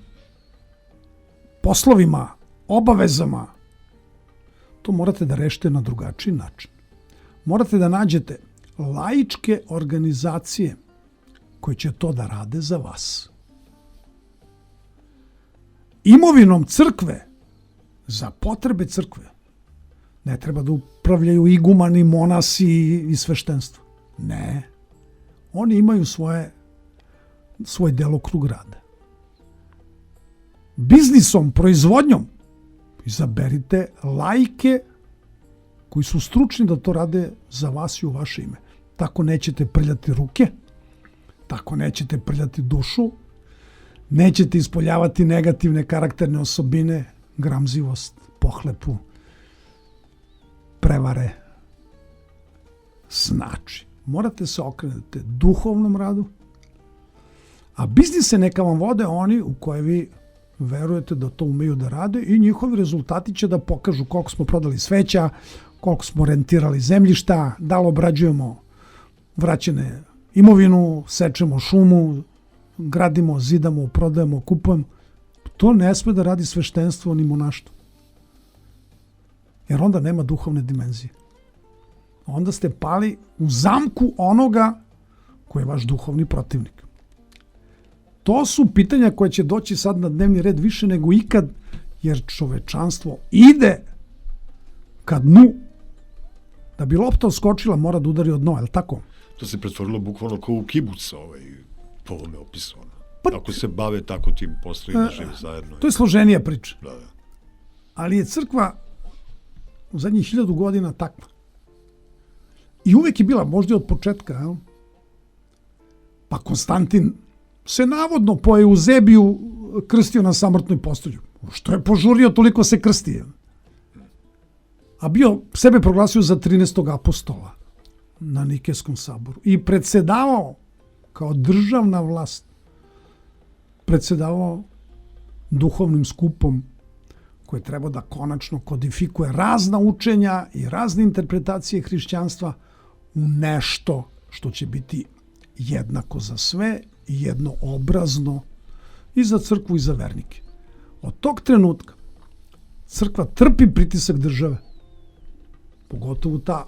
poslovima, obavezama, to morate da rešite na drugačiji način. Morate da nađete laičke organizacije koje će to da rade za vas. Imovinom crkve, za potrebe crkve, ne treba da upravljaju igumani, monasi i sveštenstvo. Ne. Oni imaju svoj delokrug rada. Biznisom, proizvodnjom, izaberite laike koji su stručni da to rade za vas i u vaše ime. Tako nećete prljati ruke, tako nećete prljati dušu, nećete ispoljavati negativne karakterne osobine, gramzivost, pohlepu, prevare. Znači, morate se okrenuti duhovnom radu, a biznise neka vam vode oni u koje vi verujete da to umeju da rade i njihovi rezultati će da pokažu koliko smo prodali sveća, koliko smo rentirali zemljišta, da li obrađujemo vraćene imovinu, sečemo šumu, gradimo, zidamo, prodajemo, kupujemo. To ne sme da radi sveštenstvo ni monaštvo. Jer onda nema duhovne dimenzije. Onda ste pali u zamku onoga koji je vaš duhovni protivnik. To su pitanja koje će doći sad na dnevni red više nego ikad, jer čovečanstvo ide ka dnu. Da bi lopta skočila, mora da udari od dna, je li tako? To se pretvorilo bukvalno kao u kibuc po ovome opisano. Ako se bave tako tim poslovima, žive zajedno. To je složenija priča. Da. Ali je crkva u zadnjih 1000 godina takva. I uvek je bila, možda od početka, jel? Pa Konstantin se navodno po Euzebiju krstio na samrtnoj postolju. Što je požurio, toliko se krsti. Jel? A bio sebe proglasio za 13. apostola na Nikejskom saboru. I predsedavao kao državna vlast. Predsedavao duhovnim skupom koje treba da konačno kodifikuje razna učenja i razne interpretacije hrišćanstva u nešto što će biti jednako za sve i jednoobrazno i za crkvu i za vernike. Od tog trenutka crkva trpi pritisak države, pogotovo ta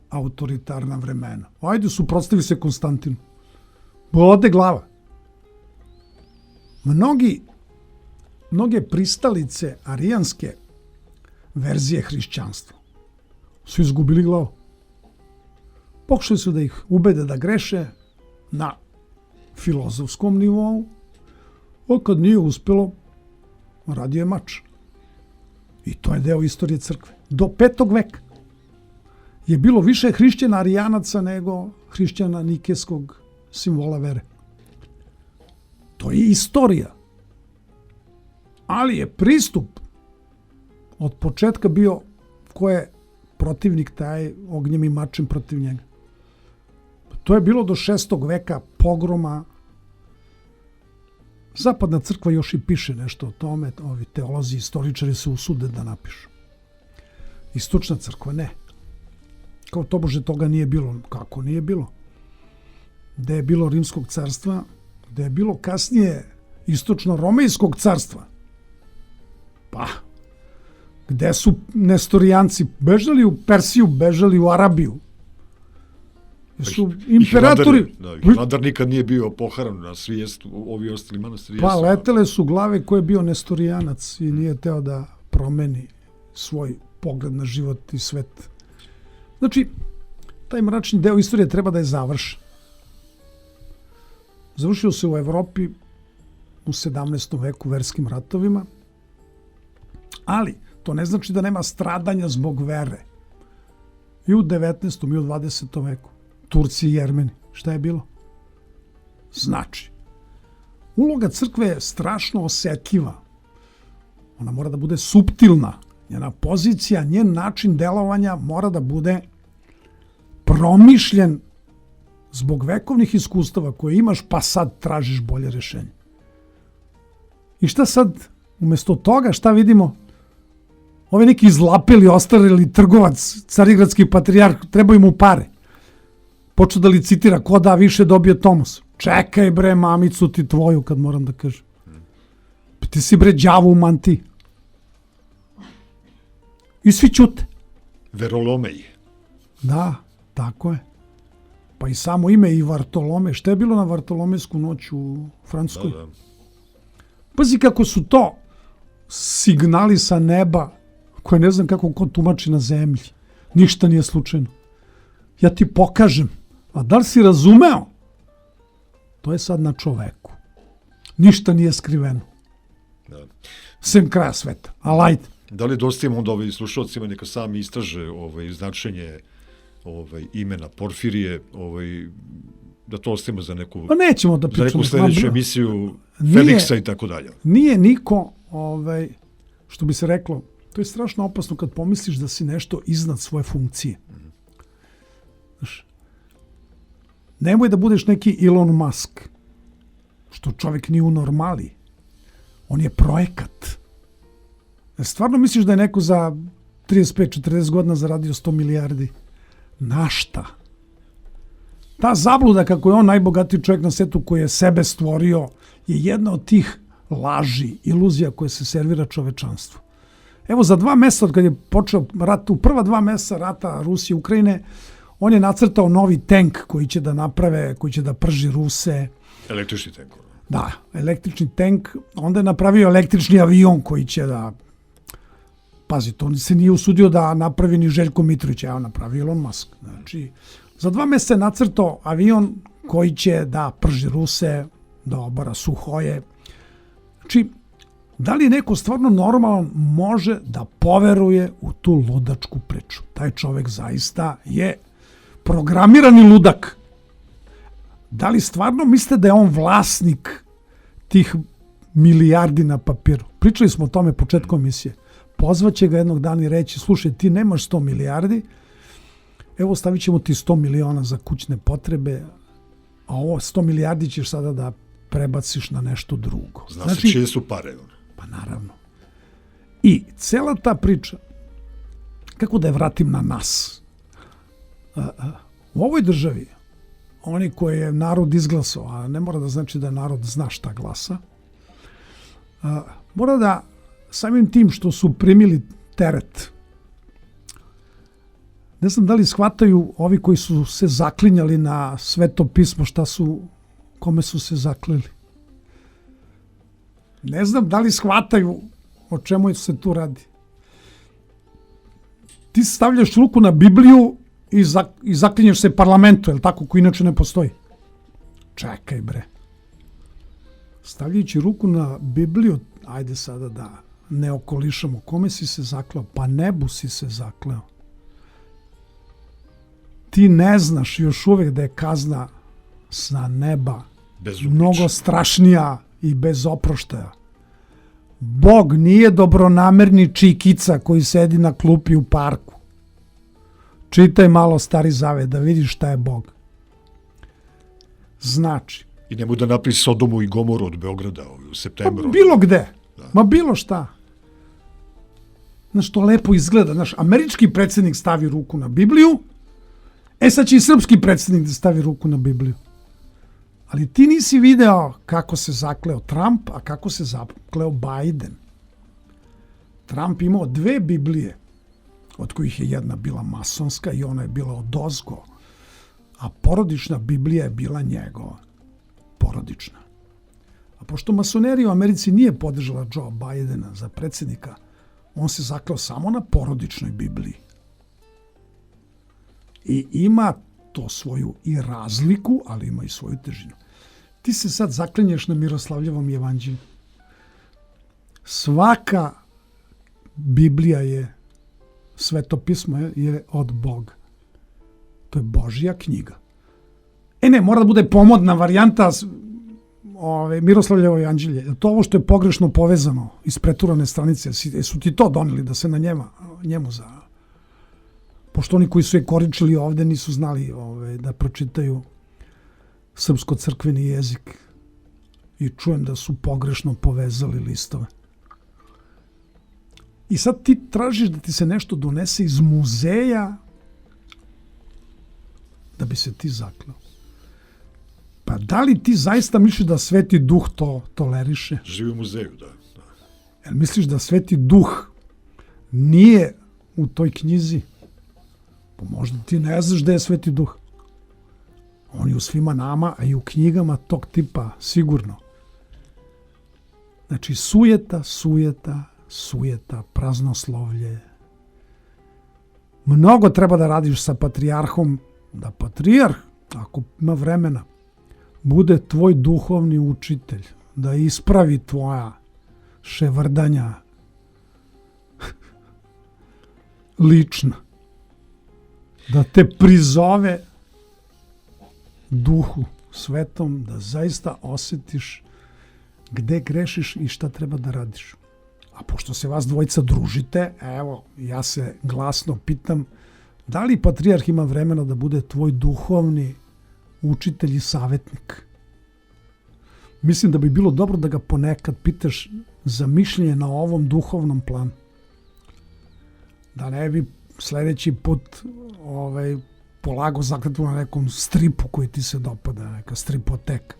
autoritarna vremena. Ajde, suprotstavi se Konstantinu. Bode glava. Mnoge pristalice arijanske verzije hrišćanstva su izgubili glavu. Pokušali su da ih ubede da greše na filozofskom nivou, a kad nije uspelo, radio je mač. I to je deo istorije crkve. Do 5. veka je bilo više hrišćana arijanaca nego hrišćana nikejskog simbola vere. To je istorija. Ali je pristup od početka bio ko je protivnik, taj ognjem i mačem protiv njega. To je bilo do 6. veka pogroma. Zapadna crkva još i piše nešto o tome, ovi teolozi, istoričari se usude da napišu. Istočna crkva ne. Kao tobože toga nije bilo. Kako nije bilo? Gde je bilo Rimskog carstva, gde je bilo kasnije Istočno-Romejskog carstva. Pa, gde su nestorijanci bežali u Persiju, bežali u Arabiju. Su imperatori... Hilandar nikad nije bio poharan na svijest, ovi ostali manastiri. Pa, letele su glave ko je bio nestorijanac i nije teo da promeni svoj pogled na život i svet. Znači, taj mračni deo istorije treba da je završen. Završio se u Evropi u 17. veku verskim ratovima, ali to ne znači da nema stradanja zbog vere. I u 19. i u 20. veku. Turci i Jermeni. Šta je bilo? Znači, uloga crkve je strašno osetljiva. Ona mora da bude suptilna. Njena pozicija, njen način delovanja mora da bude promišljen zbog vekovnih iskustava koje imaš, pa sad tražiš bolje rešenje. I šta sad? Umesto toga šta vidimo? Ovi neki izlapeli, ostarili trgovac, carigradski patrijarh, trebaju mu pare. Počeo da licitira, ko da više dobije Tomas. Čekaj bre, mamicu ti tvoju, kad moram da kažem. Ti si bre đavo u mantiji. I svi ćute. Verolomej. Da, tako je. Pa i samo ime i Vartolome. Šta je bilo na Vartolomejsku noć u Francuskoj? Da. Pazi kako su to signali sa neba koje ne znam kako ko tumači na zemlji. Ništa nije slučajno. Ja ti pokažem. A da li si razumeo? To je sad na čoveku. Ništa nije skriveno. Da. Sem kraja sveta. Ali ajde. Da li dostavimo onda slušalcima neka sami istraže značenje imena Porfirije, da to ostavimo za neku, Pa nećemo da pričamo. za neku sljedeću emisiju Feliksa i tako dalje. Nije niko, što bi se reklo, to je strašno opasno kad pomisliš da si nešto iznad svoje funkcije. Znaš, nemoj da budeš neki Elon Musk, što čovjek nije u normali. On je projekat. Stvarno misliš da je neko za 35-40 godina zaradio 100 milijardi? Na šta? Ta zabluda kako je on najbogatiji čovjek na svetu koji je sebe stvorio je jedna od tih laži, iluzija koje se servira čovečanstvu. Evo za 2 mjeseca od kad je počeo rat, u prva 2 mjeseca rata Rusije i Ukrajine, on je nacrtao novi tank koji će da naprave, koji će da prži Ruse. Električni tank. Da, električni tank. Onda je napravio električni avion koji će da... Pazi, to se nije usudio da napravi ni Željko Mitrović, evo napravi Elon Musk. Znači, za 2 mjeseca je nacrtao avion koji će da prži Ruse, da obara Suhoje. Znači, Da li neko stvarno normalan može da poveruje u tu ludačku priču? Taj čovek zaista je programirani ludak. Da li stvarno mislite da je on vlasnik tih milijardi na papiru? Pričali smo o tome početkom emisije. Pozvaće ga jednog dana i reći, slušaj, ti nemaš 100 milijardi, evo stavit ćemo ti 100 miliona za kućne potrebe, a ovo 100 milijardi ćeš sada da prebaciš na nešto drugo. Zna se čije su pare. Pa naravno. I cela ta priča, kako da je vratim na nas? U ovoj državi, oni koje je narod izglasao, a ne mora da znači da narod zna šta glasa, mora da samim tim što su primili teret, ne znam da li shvataju ovi koji su se zaklinjali na Sveto pismo, kome su se zaklili. Ne znam da li shvataju o čemu se tu radi. Ti stavljaš ruku na Bibliju i zaklinješ se parlamentu, je li tako, koji inače ne postoji? Čekaj bre. Stavljajući ruku na Bibliju, ajde sada da ne okolišamo, kome si se zakleo? Pa nebu si se zakleo. Ti ne znaš još uvek da je kazna sa neba mnogo strašnija i bez oproštaja. Bog nije dobronamerni čikica koji sedi na klupi u parku. Čitaj malo Stari Zavet da vidiš šta je Bog. Znači. I nemoj da napravi Sodomu i Gomoru od Beograda u septembru. Bilo gde. Da. Ma bilo šta. Znaš, to lepo izgleda. Znaš, američki predsjednik stavi ruku na Bibliju, sad će i srpski predsjednik da stavi ruku na Bibliju. Ali ti nisi video kako se zakleo Trump, a kako se zakleo Biden. Trump imao 2 Biblije, od kojih je jedna bila masonska i ona je bila odozgo, a porodična Biblija je bila njegova. Porodična. A pošto masonerija u Americi nije podržala Joe Bidena za predsjednika, on se zakleo samo na porodičnoj Bibliji. I ima to svoju i razliku, ali ima i svoju težinu. Ti se sad zaklinješ na Miroslavljevom evanđelju. Svaka Biblija je, Sveto pismo je od Boga. To je Božja knjiga. Ne, mora da bude pomodna varijanta Miroslavljevo evanđelje. To ovo što je pogrešno povezano iz preturane stranice. Su ti to doneli da se na njemu pošto oni koji su je koričili ovde nisu znali da pročitaju srpsko-crkveni jezik i čujem da su pogrešno povezali listove. I sad ti tražiš da ti se nešto donese iz muzeja da bi se ti zakleo. Pa da li ti zaista misliš da Sveti Duh to toleriše? Živi u muzeju, da. Jel misliš da Sveti Duh nije u toj knjizi? Pa možda ti ne znaš da je Sveti Duh. On je u svima nama, a i u knjigama tog tipa sigurno. Znači sujeta, praznoslovlje. Mnogo treba da radiš sa patrijarhom, da patrijarh, ako ima vremena, bude tvoj duhovni učitelj, da ispravi tvoja ševrdanja lična, da te prizove Duhu Svetom, da zaista osjetiš gde grešiš i šta treba da radiš. A pošto se vas dvojica družite, evo, ja se glasno pitam, da li patrijarh ima vremena da bude tvoj duhovni učitelj i savjetnik? Mislim da bi bilo dobro da ga ponekad pitaš za mišljenje na ovom duhovnom planu. Da ne bi sledeći put polago zakletvu na nekom stripu koji ti se dopada, neka stripoteka.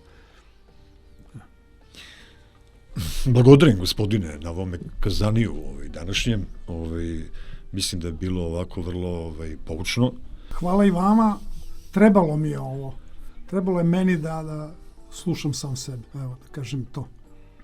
Благодарим, gospodine, na ovome kazaniju današnjem. Mislim da je bilo ovako vrlo poučno. Hvala i vama. Trebalo mi je ovo. Trebalo je meni da slušam sam sebe. Evo, da kažem to.